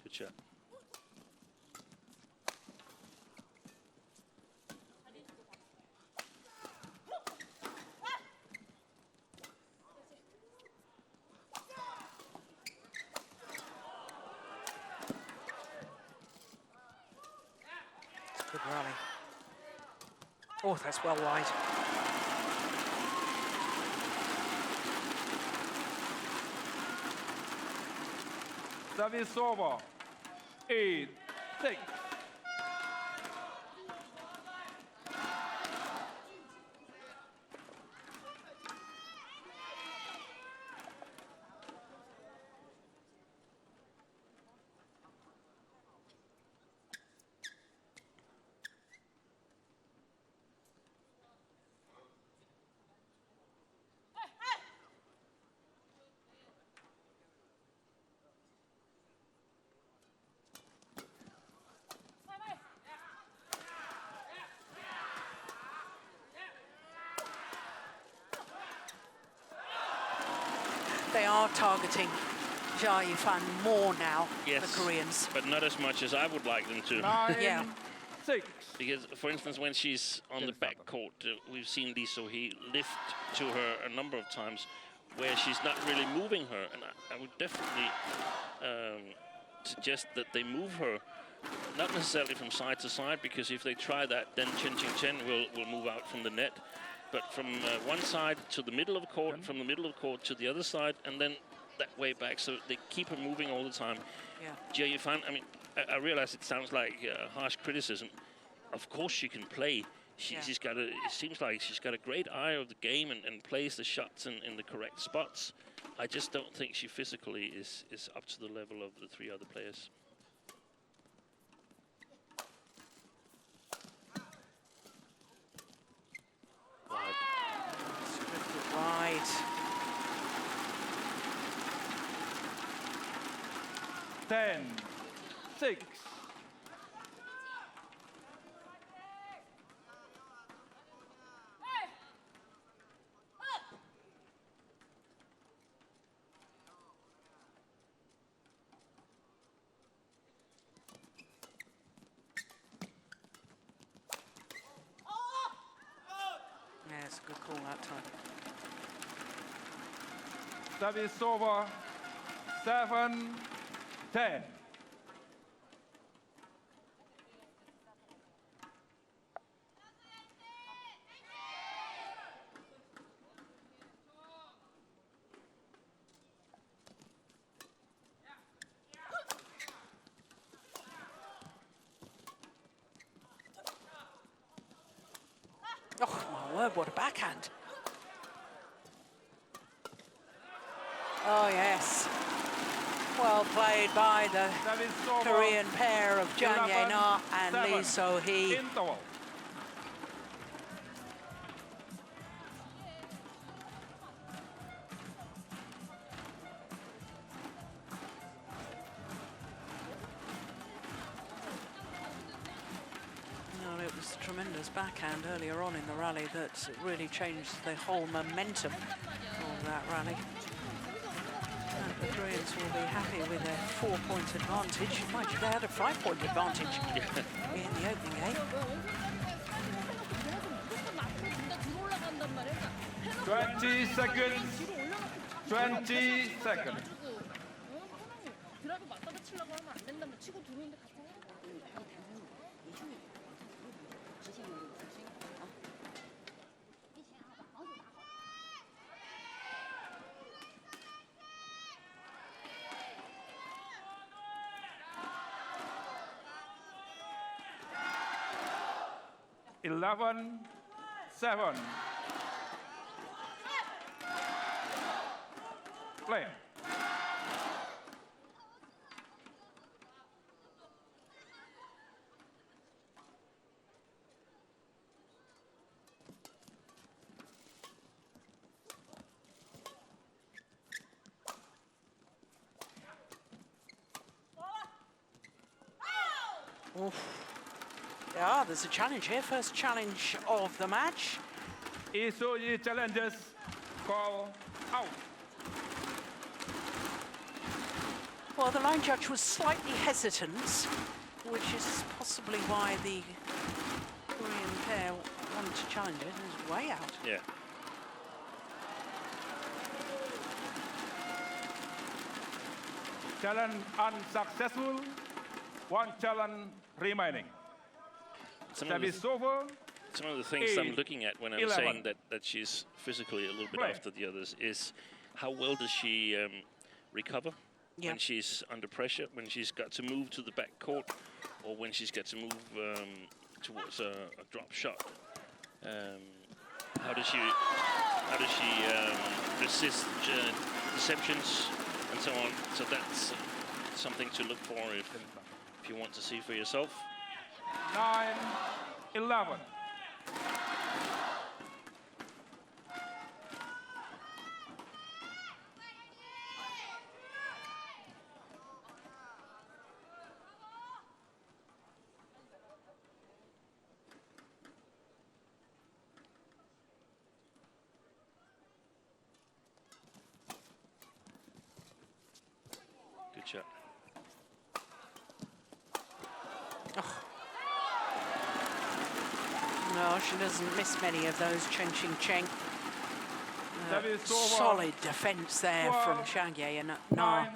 Speaker 2: Good shot.
Speaker 1: Good rally. Oh, that's well wide.
Speaker 4: Service over. 8-6.
Speaker 1: They are targeting Yifan more now,
Speaker 2: Yes,
Speaker 1: the Koreans.
Speaker 2: but not as much as I would like them to.
Speaker 4: 9-6.
Speaker 1: Yeah.
Speaker 2: Because, for instance, when she's on the back court, we've seen Lee So-hee lift to her a number of times where she's not really moving her. And I would definitely suggest that they move her, not necessarily from side to side, because if they try that, then Qingchen will move out from the net. But from one side to the middle of the court, from the middle of the court to the other side, and then that way back. So they keep her moving all the time.
Speaker 1: Yeah.
Speaker 2: Yifan, I mean, I realize it sounds like harsh criticism. Of course she can play. She's got a, it seems like she's got a great eye of the game and plays the shots in the correct spots. I just don't think she physically is up to the level of the 3 other players.
Speaker 1: Right.
Speaker 4: Ten, 6.
Speaker 1: Yeah, it's a good call that time.
Speaker 4: Service over. 7, 10.
Speaker 1: Oh, my word, what a backhand. Oh, yes. Well played by the
Speaker 4: Service over.
Speaker 1: Korean pair of Chang
Speaker 4: 11,
Speaker 1: and
Speaker 4: 7.
Speaker 1: Lee So-hee.
Speaker 4: Interval.
Speaker 1: Well, it was a tremendous backhand earlier on in the rally that really changed the whole momentum of that rally. And the Koreans will be happy with their 4-point advantage. Mind you, they had a 5-point advantage in the opening game.
Speaker 4: 20 seconds. 20 seconds.
Speaker 5: 드라이브 맞다가 치려고 하면 안 된다면 치고 들어오는데 같이
Speaker 4: 11, 7. Play.
Speaker 1: Oof. Yeah, there's a challenge here. First challenge of the match.
Speaker 4: Isoyi challenges. Call out.
Speaker 1: Well, the line judge was slightly hesitant, which is possibly why the Korean pair wanted to challenge it. It was way out.
Speaker 2: Yeah.
Speaker 4: Challenge unsuccessful. 1 challenge remaining. Service over.
Speaker 2: Some of the things I'm looking at when I'm
Speaker 4: 11.
Speaker 2: saying that she's physically a little bit
Speaker 4: Play.
Speaker 2: after the others is how well does she recover when she's under pressure, when she's got to move to the back court, or when she's got to move towards a drop shot. How does she resist deceptions and so on? So that's something to look for if you want to see for yourself.
Speaker 4: 9, 11.
Speaker 2: Good shot.
Speaker 1: No, she doesn't miss many of those, Qingchen.
Speaker 4: Service over.
Speaker 1: Solid defense there from
Speaker 4: 12,
Speaker 1: Chang and
Speaker 4: 9.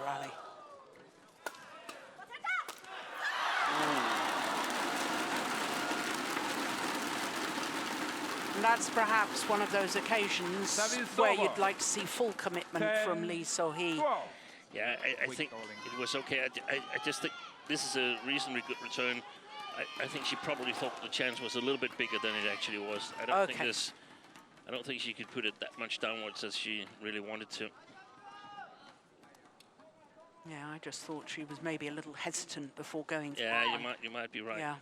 Speaker 1: rally. And that's perhaps one of those occasions where you'd like to see full commitment from Lee So-hee.
Speaker 2: Yeah, I think it was okay. I just think this is a reasonably good return. I think she probably thought the chance was a little bit bigger than it actually was. I don't think she could put it that much downwards as she really wanted to.
Speaker 1: Yeah, I just thought she was maybe a little hesitant before going.
Speaker 2: Yeah, you might be right.
Speaker 1: Yeah.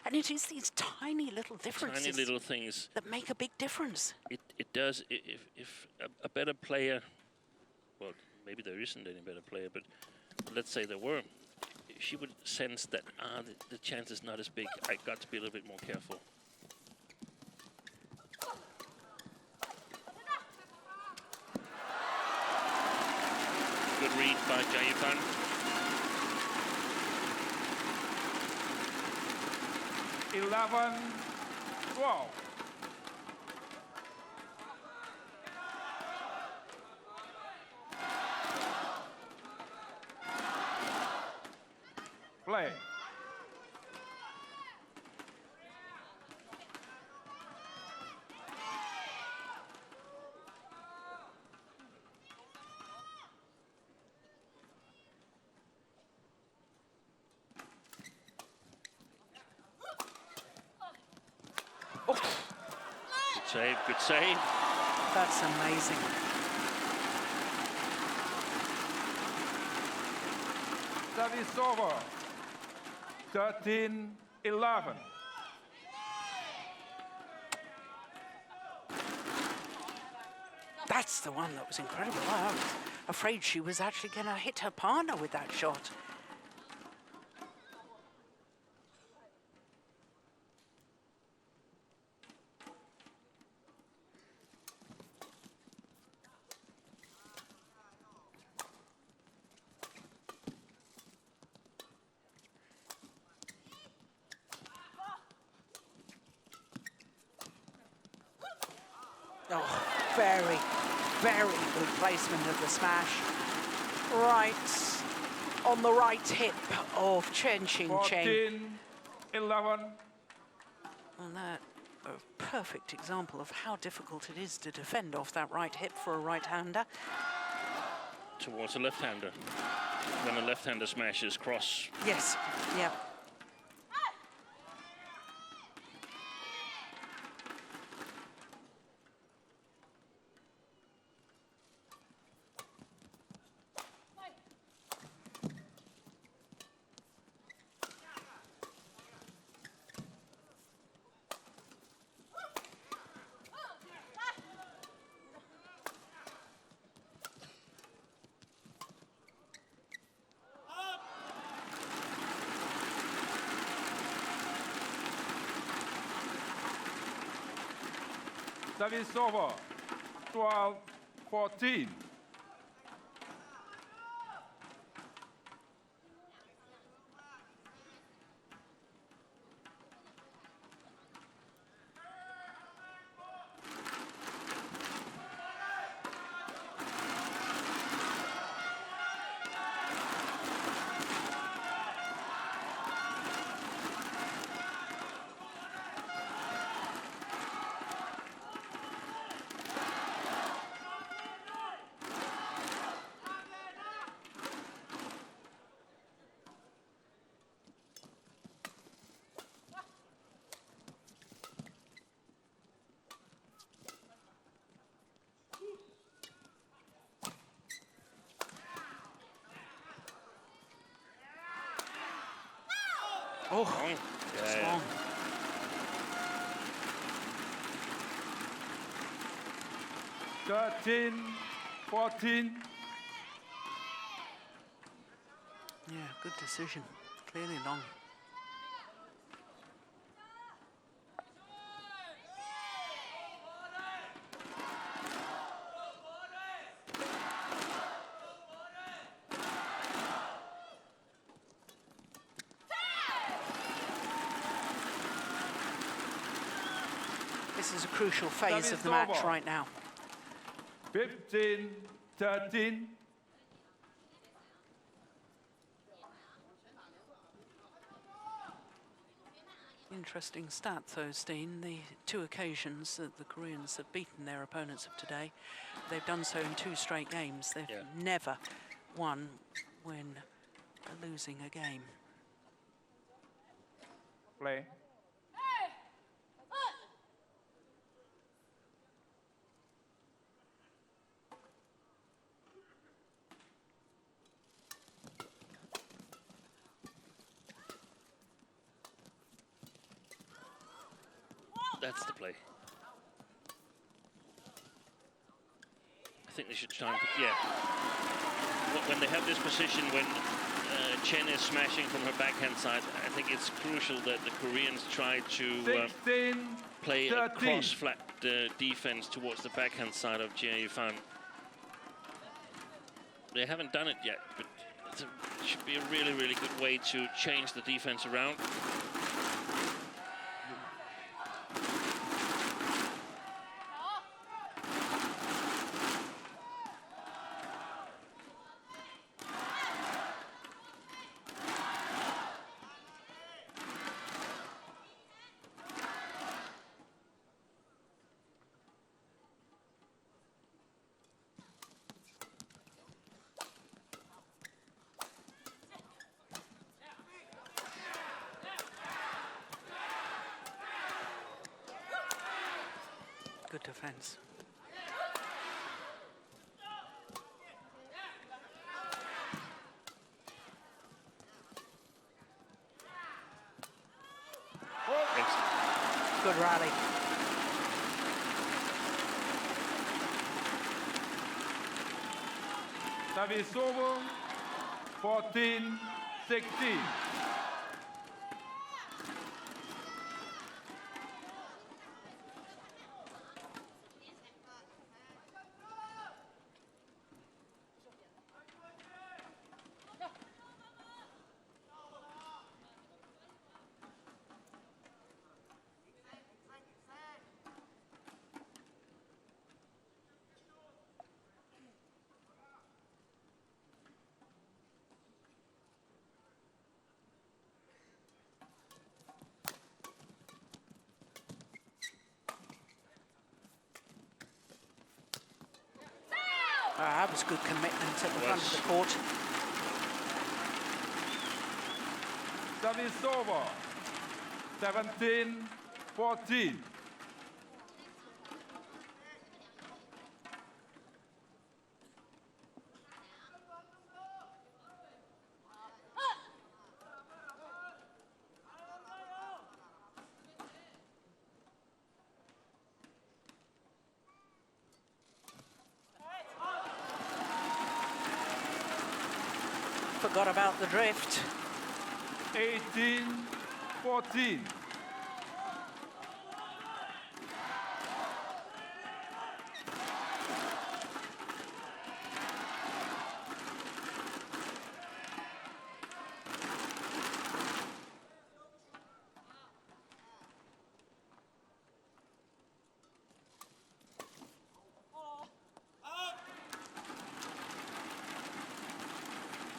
Speaker 1: And it is these tiny little differences.
Speaker 2: Tiny little things
Speaker 1: that make a big difference.
Speaker 2: It does. If a better player, well, maybe there isn't any better player, but let's say there were, she would sense that the chance is not as big. I got to be a little bit more careful. Good read by Yifan.
Speaker 4: Eleven, 12. Play.
Speaker 2: Good save.
Speaker 1: That's amazing.
Speaker 4: Service over. 13-11.
Speaker 1: That's the one that was incredible. I was afraid she was actually going to hit her partner with that shot. Oh, very, very good placement of the smash. Right on the right hip of Qingchen.
Speaker 4: 14-11.
Speaker 1: And that a perfect example of how difficult it is to defend off that right hip for a right-hander.
Speaker 2: Towards a left-hander. When a left-hander smashes cross.
Speaker 1: Yes, yeah.
Speaker 4: Service over. 12-14.
Speaker 1: Oh, it's long.
Speaker 4: Yeah. 13-14.
Speaker 1: Yeah, good decision. Clearly long. This is a crucial phase of the match right now.
Speaker 4: 15-13.
Speaker 1: Interesting stat, though, Steen. The 2 occasions that the Koreans have beaten their opponents of today, they've done so in 2 straight games. They've never won when losing a game.
Speaker 4: Play.
Speaker 2: That's the play. I think they should try and, when they have this position, when Chen is smashing from her backhand side, I think it's crucial that the Koreans try to play a cross-flat defense towards the backhand side of Yifan. They haven't done it yet, but it should be a really, really good way to change the defense around.
Speaker 1: Good defense. Good rally.
Speaker 4: Service over, 14-16.
Speaker 1: That was good commitment at the front of the court.
Speaker 4: Service over, 17-14.
Speaker 1: Forgot about the drift.
Speaker 4: 18-14.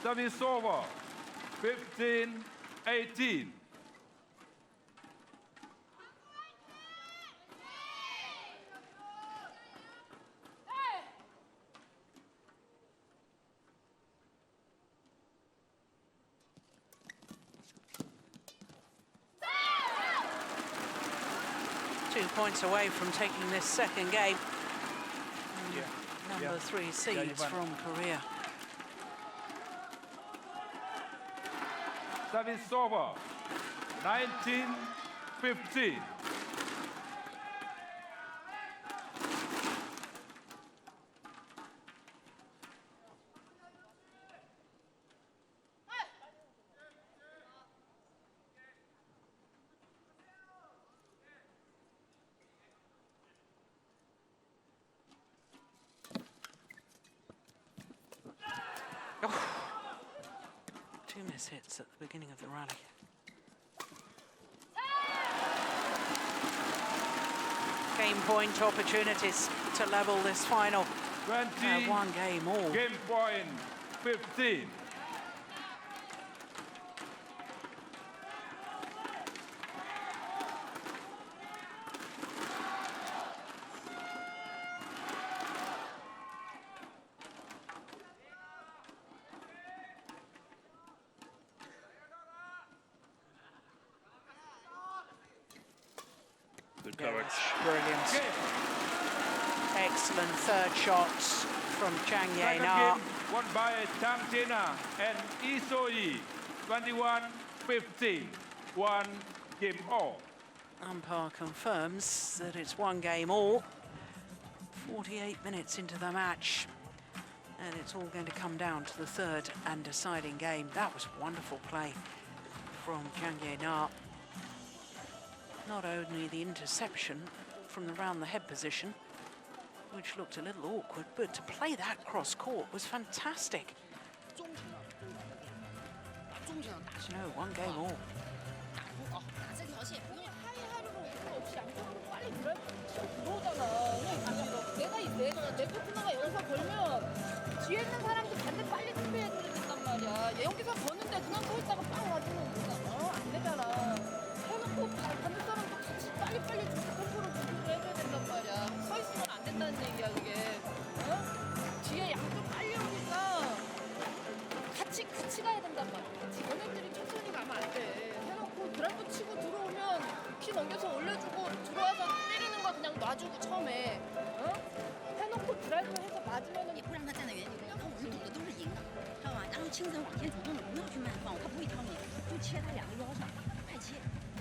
Speaker 4: Service over, 15-18.
Speaker 1: Two points away from taking this second game. Number 3 seeds from Korea.
Speaker 4: Service over, 19-15.
Speaker 1: Two miss hits at the beginning of the rally. Game point opportunities to level this final.
Speaker 4: 20,
Speaker 1: One game all.
Speaker 4: game point, 15.
Speaker 2: good coverage.
Speaker 1: Brilliant.
Speaker 4: Game.
Speaker 1: Excellent third shots from Chang
Speaker 4: Second
Speaker 1: Na.
Speaker 4: game won by Chen and Isoi, 21-15. 1 game all.
Speaker 1: Umpire confirms that it's 1 game all. 48 minutes into the match. And it's all going to come down to the third and deciding game. That was wonderful play from Chang Na. Not only the interception from the round the head position, which looked a little awkward, but to play that cross court was fantastic. So no, 1 game all.
Speaker 5: 내 파트너가 여기서 걸면 뒤에 있는 사람도 반대 빨리 준비해야 된단 말이야. 여기서 거는데 그냥 서 있다가 빵 맞으면 뭔가 안 되잖아. 해놓고 반대 사람도 같이 빨리빨리 템포를 조절해줘야 된단 말이야. 서 있으면 안 된다는 얘기야 그게. 뒤에 양쪽 빨리 오니까 같이 가야 된단 말이야. 같이 얘네들이 천천히 가면 안 돼. 해놓고 드라이브 치고 들어오면 키 넘겨서 올려주고 들어와서 때리는 거 그냥 놔주고 처음에. 해놓고 드라이브 해서 맞으면은
Speaker 6: 也不让他站在原地，他我们赌的都是赢的，知道吧？然后清晨往前主动的，不要去慢放，他不会挑你，就切他2个腰上，快切，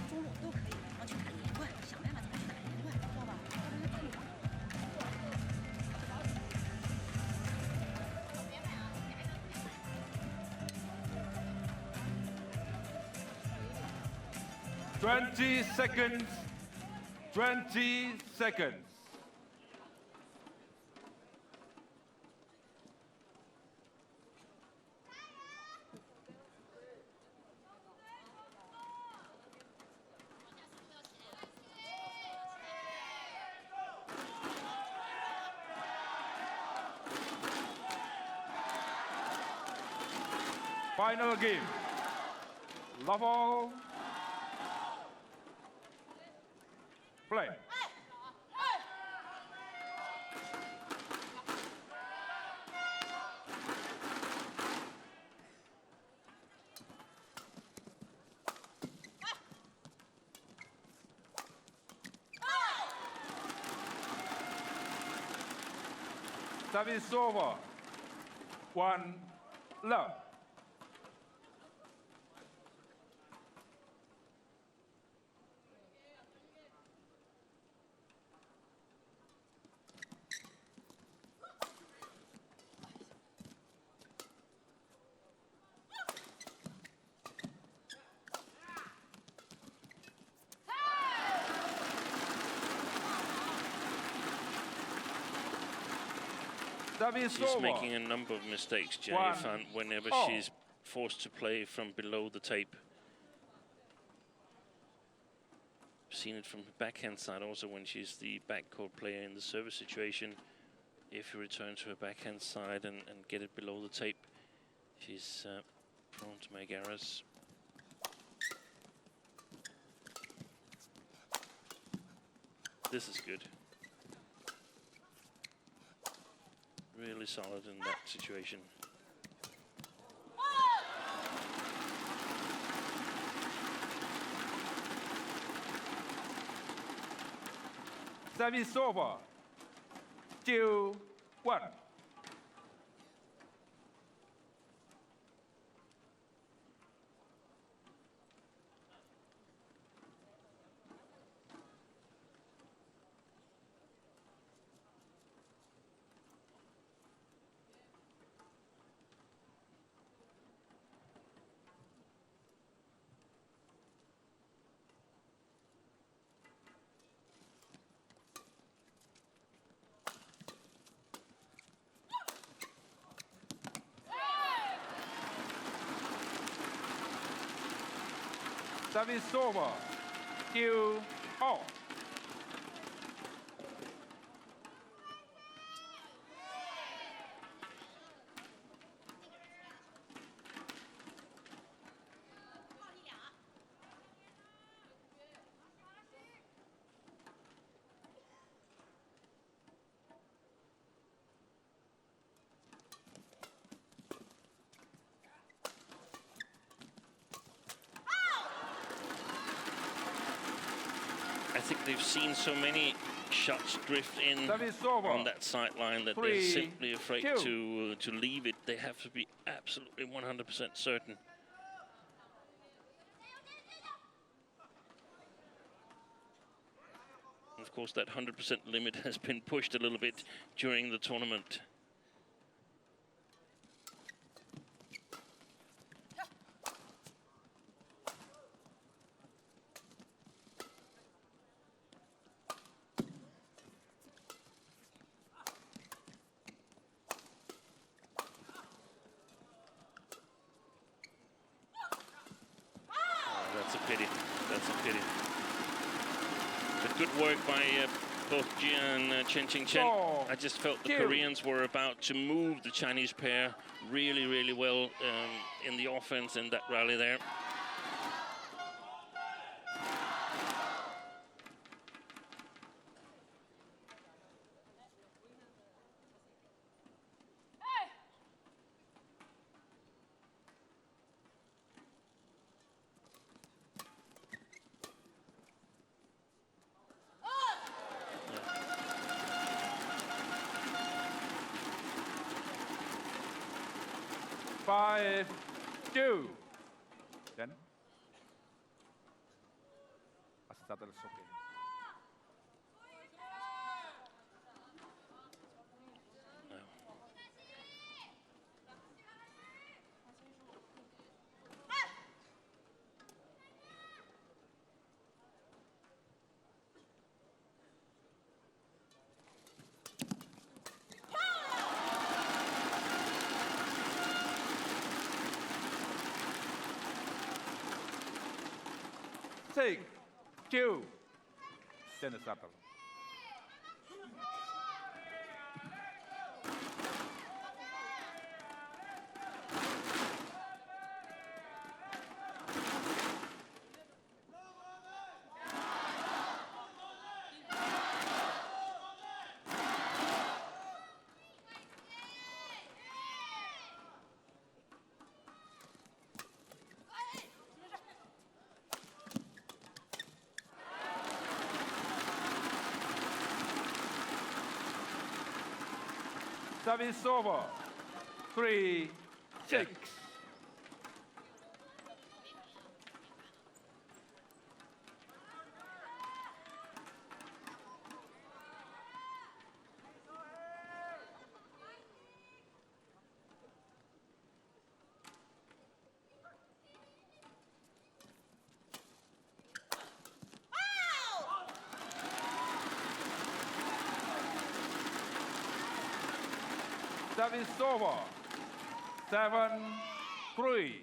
Speaker 6: 中路都可以，然后去打连贯，想办法怎么去打连贯，知道吧？要让他站住。
Speaker 4: 20 seconds. 20 seconds. Final game. Love all. Play. Service over. 1 love.
Speaker 2: She's making a number of mistakes, Yifan, whenever she's forced to play from below the tape. Seen it from the backhand side also when she's the backcourt player in the service situation. If you return to her backhand side and get it below the tape, she's prone to make errors. This is good. Really solid in that situation.
Speaker 4: Service over. 2-1. Service over. 2-all.
Speaker 2: I think they've seen so many shots drift in on that sideline that they're simply afraid to leave it. They have to be absolutely 100% certain. Of course, that 100% limit has been pushed a little bit during the tournament. That's a pity. That's a pity. But good work by both Jia and Qingchen. I just felt the Koreans were about to move the Chinese pair really, really well in the offense in that rally there.
Speaker 4: Five, two. Chen. Asal okay. Take two. Then the settle. Service over. 3-6. Service over. 7-3.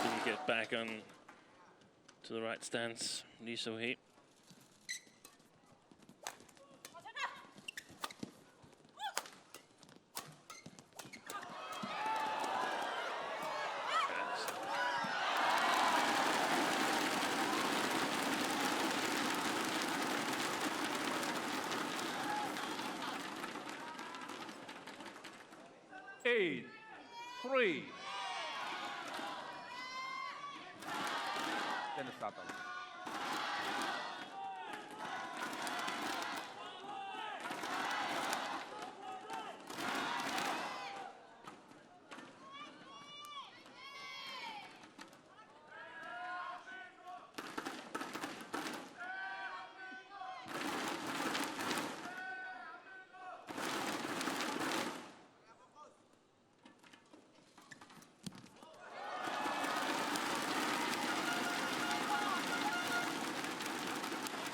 Speaker 2: Didn't get back on to the right stance, Lee So-hee.
Speaker 4: Eight, 3. Then the settle.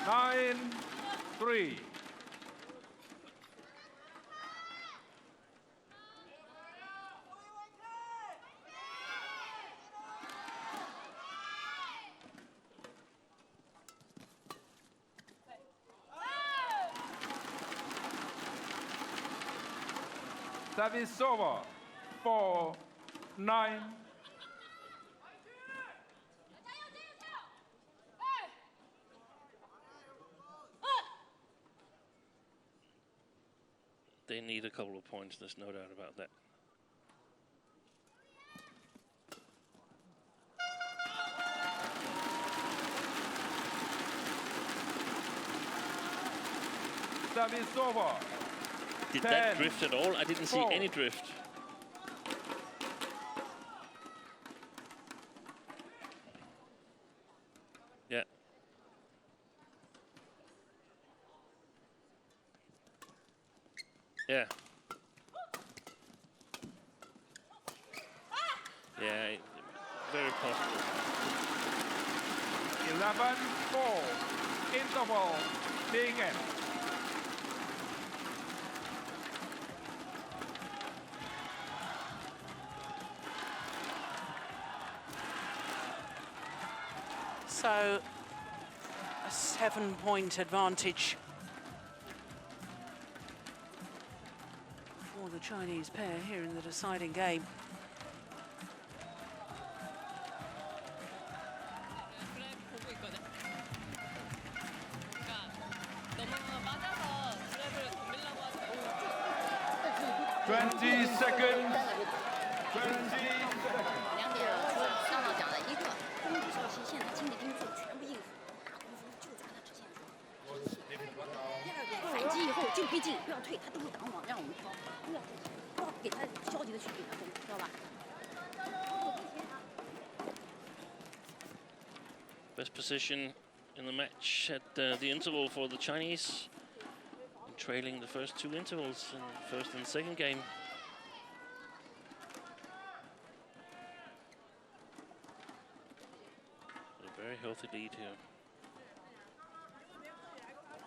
Speaker 4: Nine, 3. Service over. 4-9.
Speaker 2: They need a couple of points, there's no doubt about that.
Speaker 4: Service over.
Speaker 2: Did
Speaker 4: 10,
Speaker 2: that drift at all? I didn't see
Speaker 4: 4.
Speaker 2: any drift. Yeah. Yeah. Yeah, very possible.
Speaker 4: 11-4. Interval being in.
Speaker 1: So, a 7-point advantage for the Chinese pair here in the deciding game.
Speaker 5: 보고 있거든. 그러니까 너무 맞아서 드랩을 덤비려고 하지 말고
Speaker 4: 20 seconds. 20 seconds.
Speaker 6: 两点除了上头讲的一个攻击超期限的精力盯住，全部应付，大功夫就在他直线上。第二个反击以后就逼近，不要退，他都是挡网让我们挑，不要给他消极的去给他攻，知道吧？
Speaker 2: Best position in the match at the interval for the Chinese, and trailing the first 2 intervals in the first and second game. A very healthy lead here.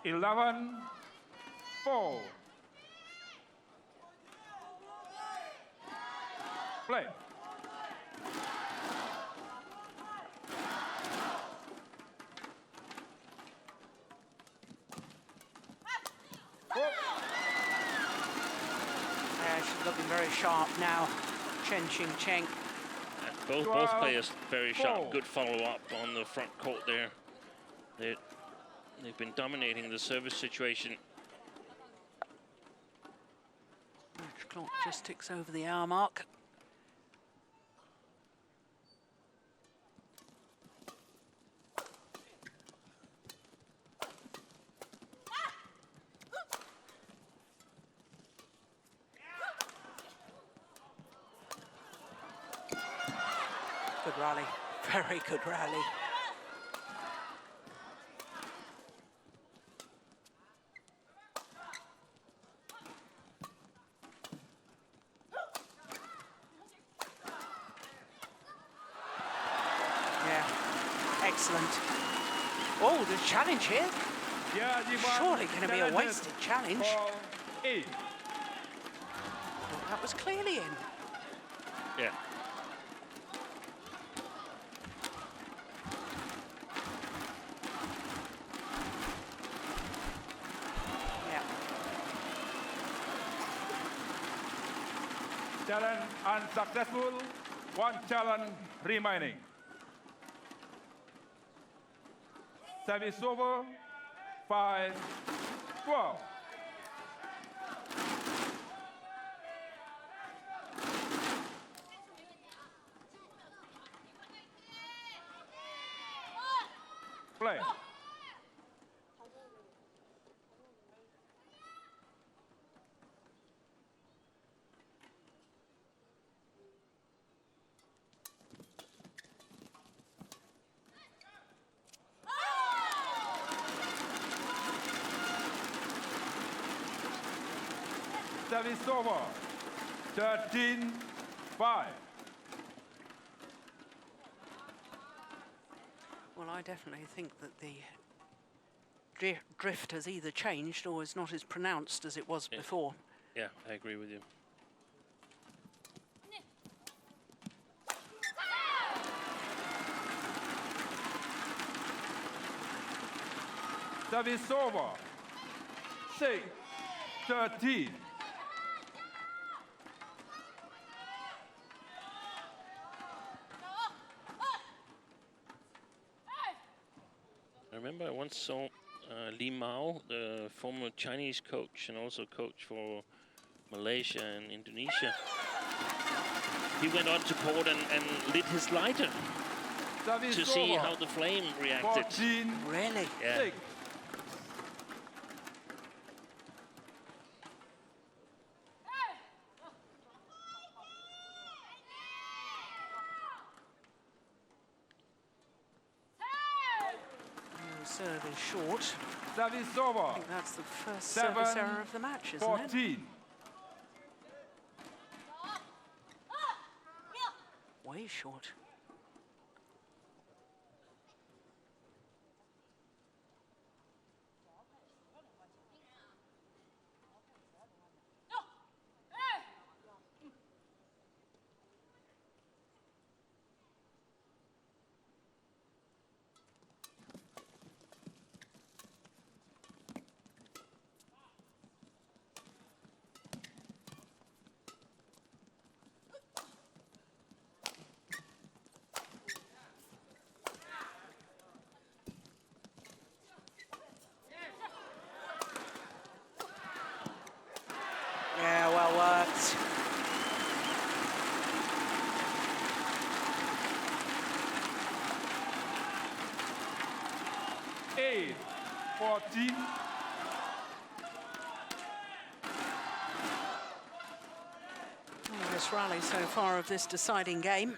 Speaker 4: 11-4. Play.
Speaker 1: Yeah, she's looking very sharp now. Qingchen.
Speaker 2: Both players very sharp, good follow-up on the front court there. They've been dominating the service situation.
Speaker 1: Match clock just ticks over the hour mark. Good rally, very good rally. Yeah, excellent. Oh, the challenge here.
Speaker 4: Yeah, Yifan
Speaker 1: Surely going to be a
Speaker 4: challenges
Speaker 1: wasted challenge.
Speaker 4: for 8.
Speaker 1: Well, that was clearly in.
Speaker 2: Yeah.
Speaker 1: Yeah.
Speaker 4: Challenge unsuccessful. 1 challenge remaining. Service over. 5-12. Play. Service over. 13-5.
Speaker 1: Well, I definitely think that the drift has either changed or is not as pronounced as it was before.
Speaker 2: Yeah, I agree with you.
Speaker 4: Service over. 6-13.
Speaker 2: I remember I once saw Li Mao, the former Chinese coach and also coach for Malaysia and Indonesia. He went on to court and lit his lighter
Speaker 4: Service
Speaker 2: to see
Speaker 4: over.
Speaker 2: how the flame reacted.
Speaker 4: 14-6.
Speaker 1: Really?
Speaker 2: Yeah.
Speaker 1: Service short.
Speaker 4: Service
Speaker 1: I
Speaker 4: over.
Speaker 1: think that's the first service error of the match, isn't it?
Speaker 4: 14.
Speaker 1: Way short. Yeah, well worked.
Speaker 4: Eight. 14.
Speaker 1: This rally so far of this deciding game.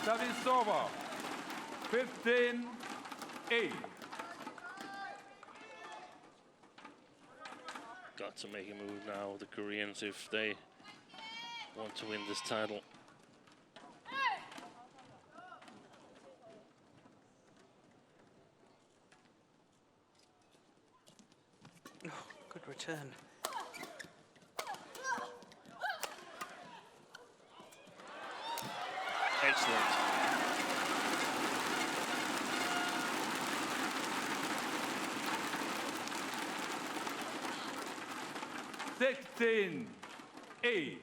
Speaker 4: Service over. 15-8.
Speaker 2: Got to make a move now, the Koreans, if they want to win this title.
Speaker 1: Oh, good return.
Speaker 2: Excellent.
Speaker 4: Sixteen. 8.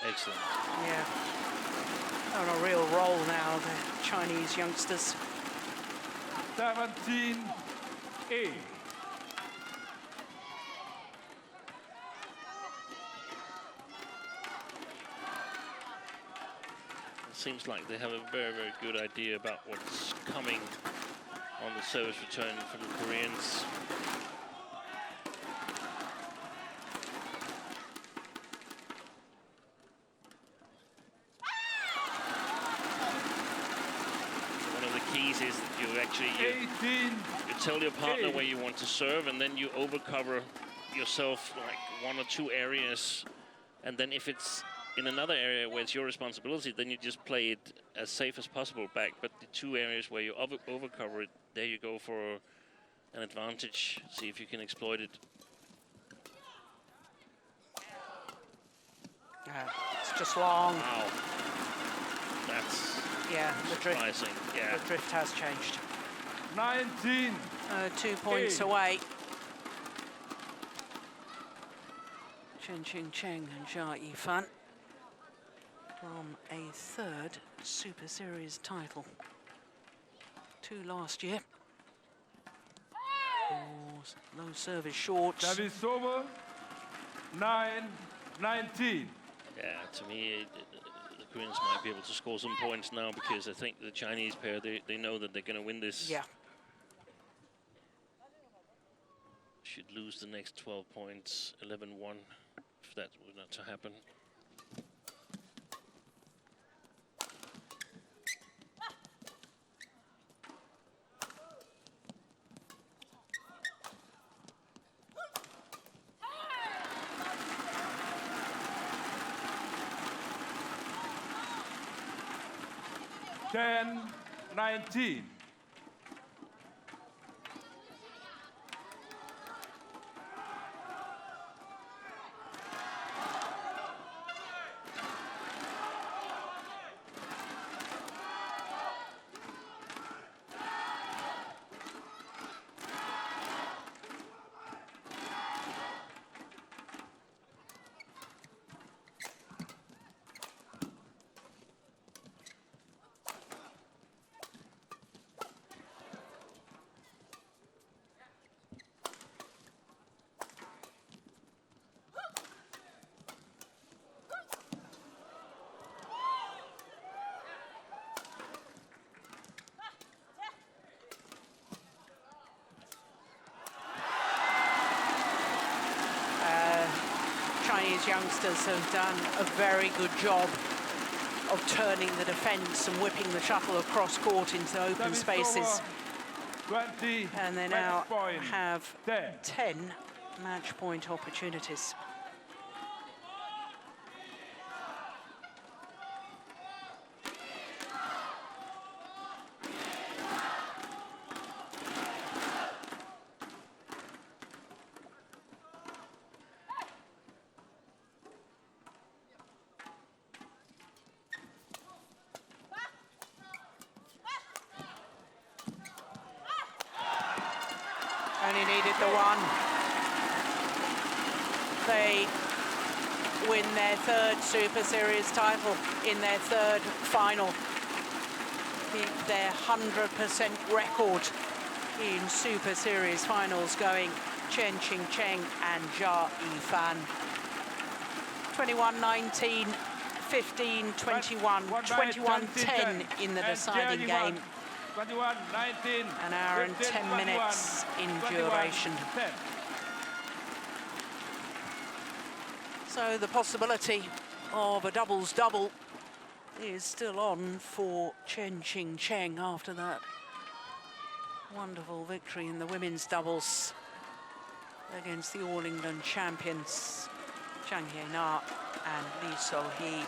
Speaker 2: Excellent.
Speaker 1: Yeah. On a real roll now, the Chinese youngsters.
Speaker 4: 17-8.
Speaker 2: It seems like they have a very, very good idea about what's coming on the service return from the Koreans. One of the keys is that you actually you tell your partner where you want to serve, and then you overcover yourself like one or two areas, and then if it's in another area where it's your responsibility, then you just play it as safe as possible back. But the two areas where you overcover it, there you go for an advantage. See if you can exploit it.
Speaker 1: It's just long.
Speaker 2: Wow. That's
Speaker 1: Yeah, the drift,
Speaker 2: surprising. Yeah.
Speaker 1: the drift has changed.
Speaker 4: 19.
Speaker 1: 2 points
Speaker 4: Hey.
Speaker 1: away. Qingchen and Yifan from a third Super Series title. 2 last year. Low service short.
Speaker 4: Service over. 9-19.
Speaker 2: Yeah, to me, the Koreans might be able to score some points now, because I think the Chinese pair, they know that they're going to win this.
Speaker 1: Yeah.
Speaker 2: Should lose the next 12 points, 11-1, if that were not to happen.
Speaker 4: Ten, 19.
Speaker 1: These youngsters have done a very good job of turning the defence and whipping the shuttle across court into open spaces.
Speaker 4: 20
Speaker 1: And they now have 10 match point opportunities. Only needed the one. They win their third Super Series title in their third final. Keep their 100% record in Super Series finals going. Chen, Qingchen and Yifan. 21-19, 15-21, 21-10 in the deciding game.
Speaker 4: 21-19.
Speaker 1: An hour and 10 minutes in duration. So the possibility of a doubles double is still on for Chen Qingchen after that wonderful victory in the women's doubles against the All England champions Chang and Li So-hee.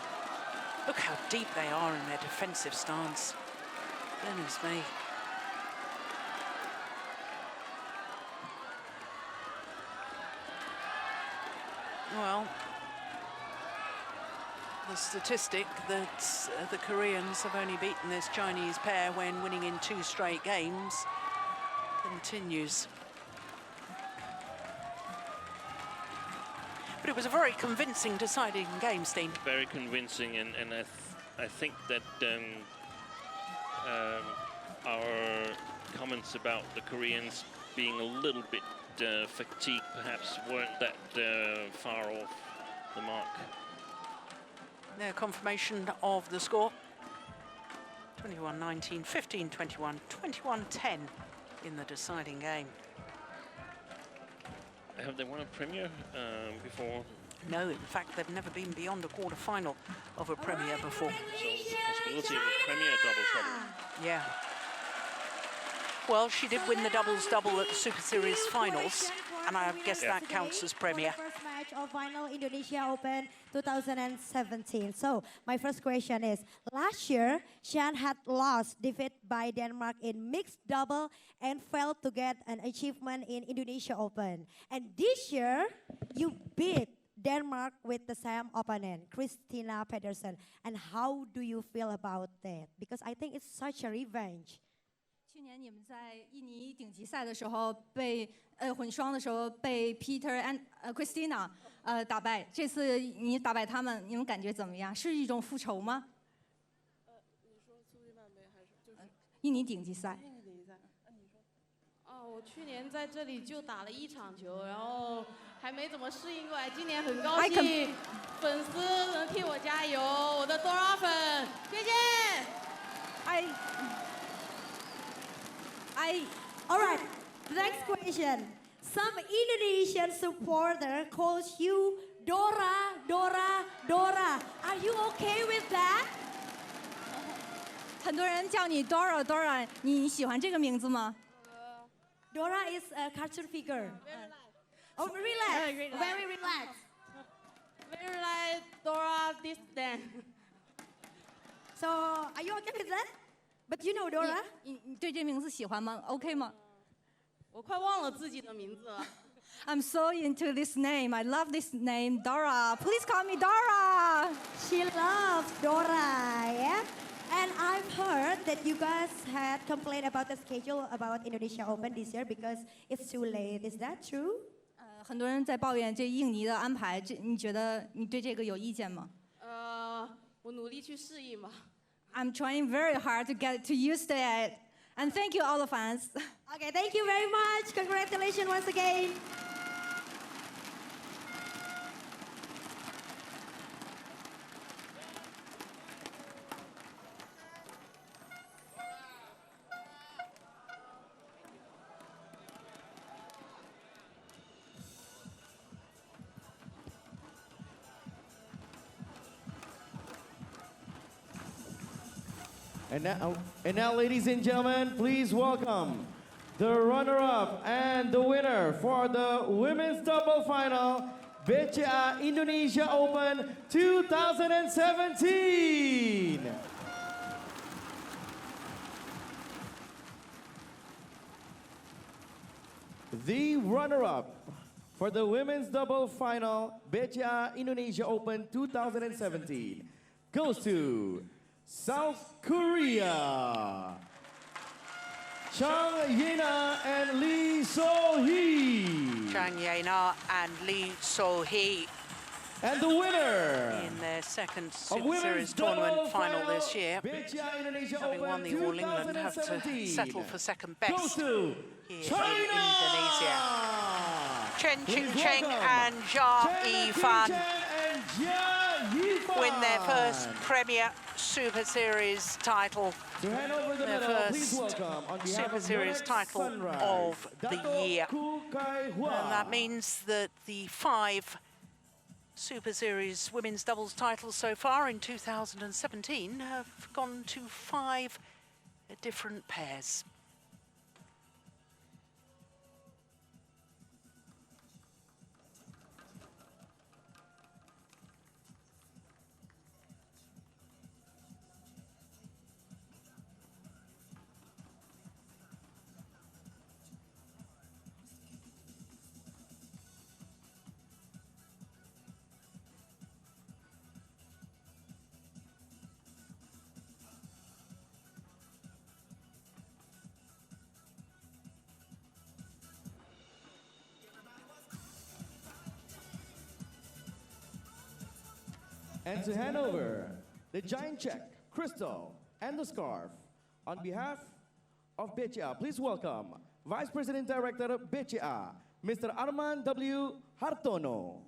Speaker 1: Look how deep they are in their defensive stance. Goodness me. Well, the statistic that the Koreans have only beaten this Chinese pair when winning in 2 straight games continues. But it was a very convincing deciding game, Steen.
Speaker 2: Very convincing, and I think that our comments about the Koreans being a little bit fatigued perhaps weren't that far off the mark.
Speaker 1: Their confirmation of the score. 21-19, 15-21, 21-10 in the deciding game.
Speaker 2: Have they won a Premier before?
Speaker 1: No, in fact, they've never been beyond the quarter-final of a Premier before.
Speaker 2: So the possibility of a Premier double-double.
Speaker 1: Yeah. Well, she did win the doubles-double at the Super Series finals, and I guess that counts as Premier.
Speaker 7: First match of final Indonesia Open 2017. So my first question is, last year, Chen had lost defeat by Denmark in mixed double and failed to get an achievement in Indonesia Open. And this year, you beat Denmark with the same opponent, Christina Pedersen. And how do you feel about that? Because I think it's such a revenge.
Speaker 5: 去年你们在印尼顶级赛的时候被混双的时候被 Peter and Christina 打败，这次你打败他们，你们感觉怎么样？是一种复仇吗？
Speaker 8: 你说苏迪曼杯还是就是
Speaker 5: 印尼顶级赛？
Speaker 8: 印尼顶级赛。你说。哦，我去年在这里就打了1场球，然后还没怎么适应过来，今年很高兴，粉丝能替我加油，我的Dora粉，再见。
Speaker 7: All right, the next question. Some Indonesian supporter calls you Dora, Dora, Dora. Are you okay with that?
Speaker 5: 很多人叫你 Dora Dora， 你喜欢这个名字吗？
Speaker 7: Dora is a cartoon figure. Oh, relax. Very relaxed.
Speaker 8: Very like Dora this then.
Speaker 7: So, are you okay with that? But you know Dora?
Speaker 5: 你对这名字喜欢吗 ？OK 吗？
Speaker 8: 我快忘了自己的名字了。
Speaker 5: I'm so into this name. I love this name, Dora. Please call me Dora.
Speaker 7: She loves Dora, yeah? And I've heard that you guys had complained about the schedule about Indonesia Open this year because it's too late. Is that true?
Speaker 5: 很多人在抱怨这印尼的安排，你觉得你对这个有意见吗？
Speaker 8: 我努力去适应吧。
Speaker 5: I'm trying very hard to get to use that. And thank you all the fans.
Speaker 7: Okay, thank you very much. Congratulations once again.
Speaker 9: And now, ladies and gentlemen, please welcome the runner-up and the winner for the women's double final, BCA Indonesia Open 2017. The runner-up for the women's double final, BCA Indonesia Open 2017, goes to South Korea. Chang and Lee So-hee.
Speaker 1: Chang and Lee So-hee.
Speaker 9: And the winner
Speaker 1: in their second Superseries tournament final this year, having won the All England, have to settle for second best here in Indonesia. Chen, Qingchen and Yifan win their first Premier Super Series title, their first Super Series title of the year. And that means that the 5 Super Series women's doubles titles so far in 2017 have gone to 5 different pairs.
Speaker 9: And to hand over the giant check, crystal, and the scarf on behalf of BCA, please welcome Vice President Director of BCA, Mr. Arman W. Hartono.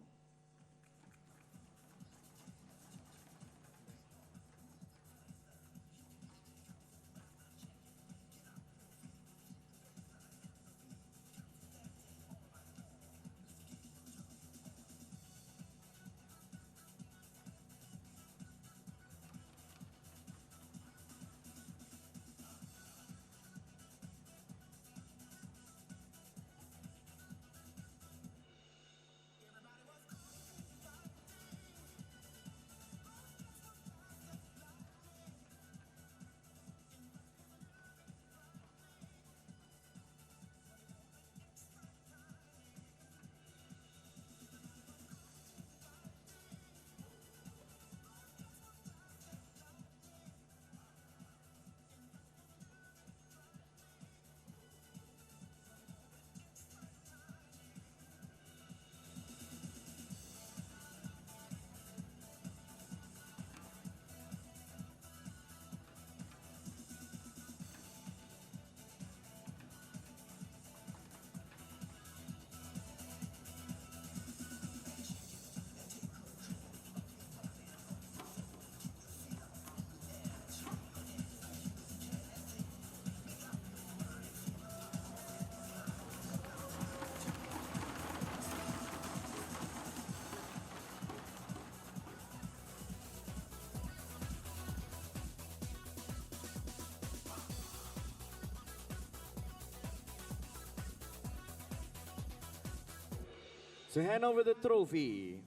Speaker 9: To hand over the trophy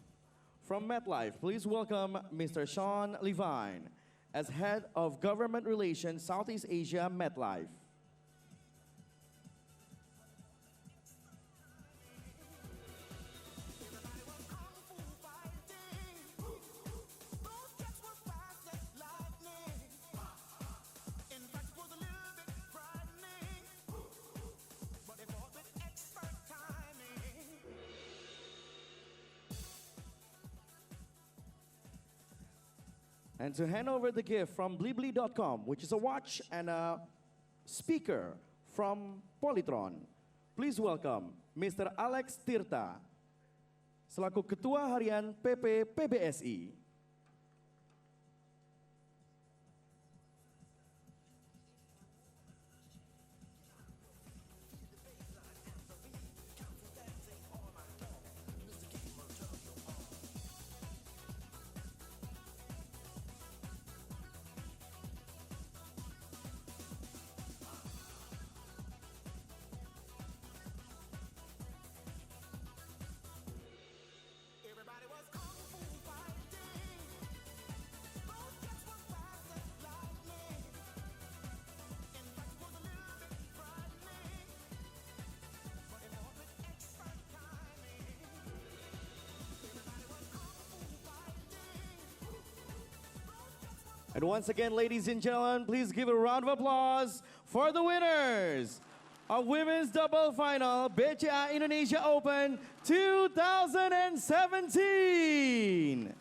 Speaker 9: from MetLife, please welcome Mr. Sean Levine as Head of Government Relations Southeast Asia MetLife. And to hand over the gift from Blibli.com, which is a watch and a speaker from Polytron, please welcome Mr. Alex Tirta, selaku Ketua Harian PP PBSI. And once again, ladies and gentlemen, please give a round of applause for the winners of Women's Double Final, BCA Indonesia Open 2017.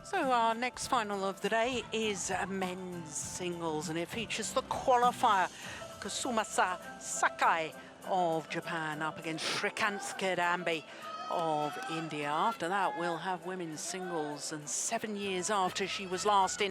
Speaker 1: So our next final of the day is men's singles, and it features the qualifier Kusumasa Sakai of Japan up against Shrikant Kedambi of India. After that, we'll have women's singles, and 7 years after she was last in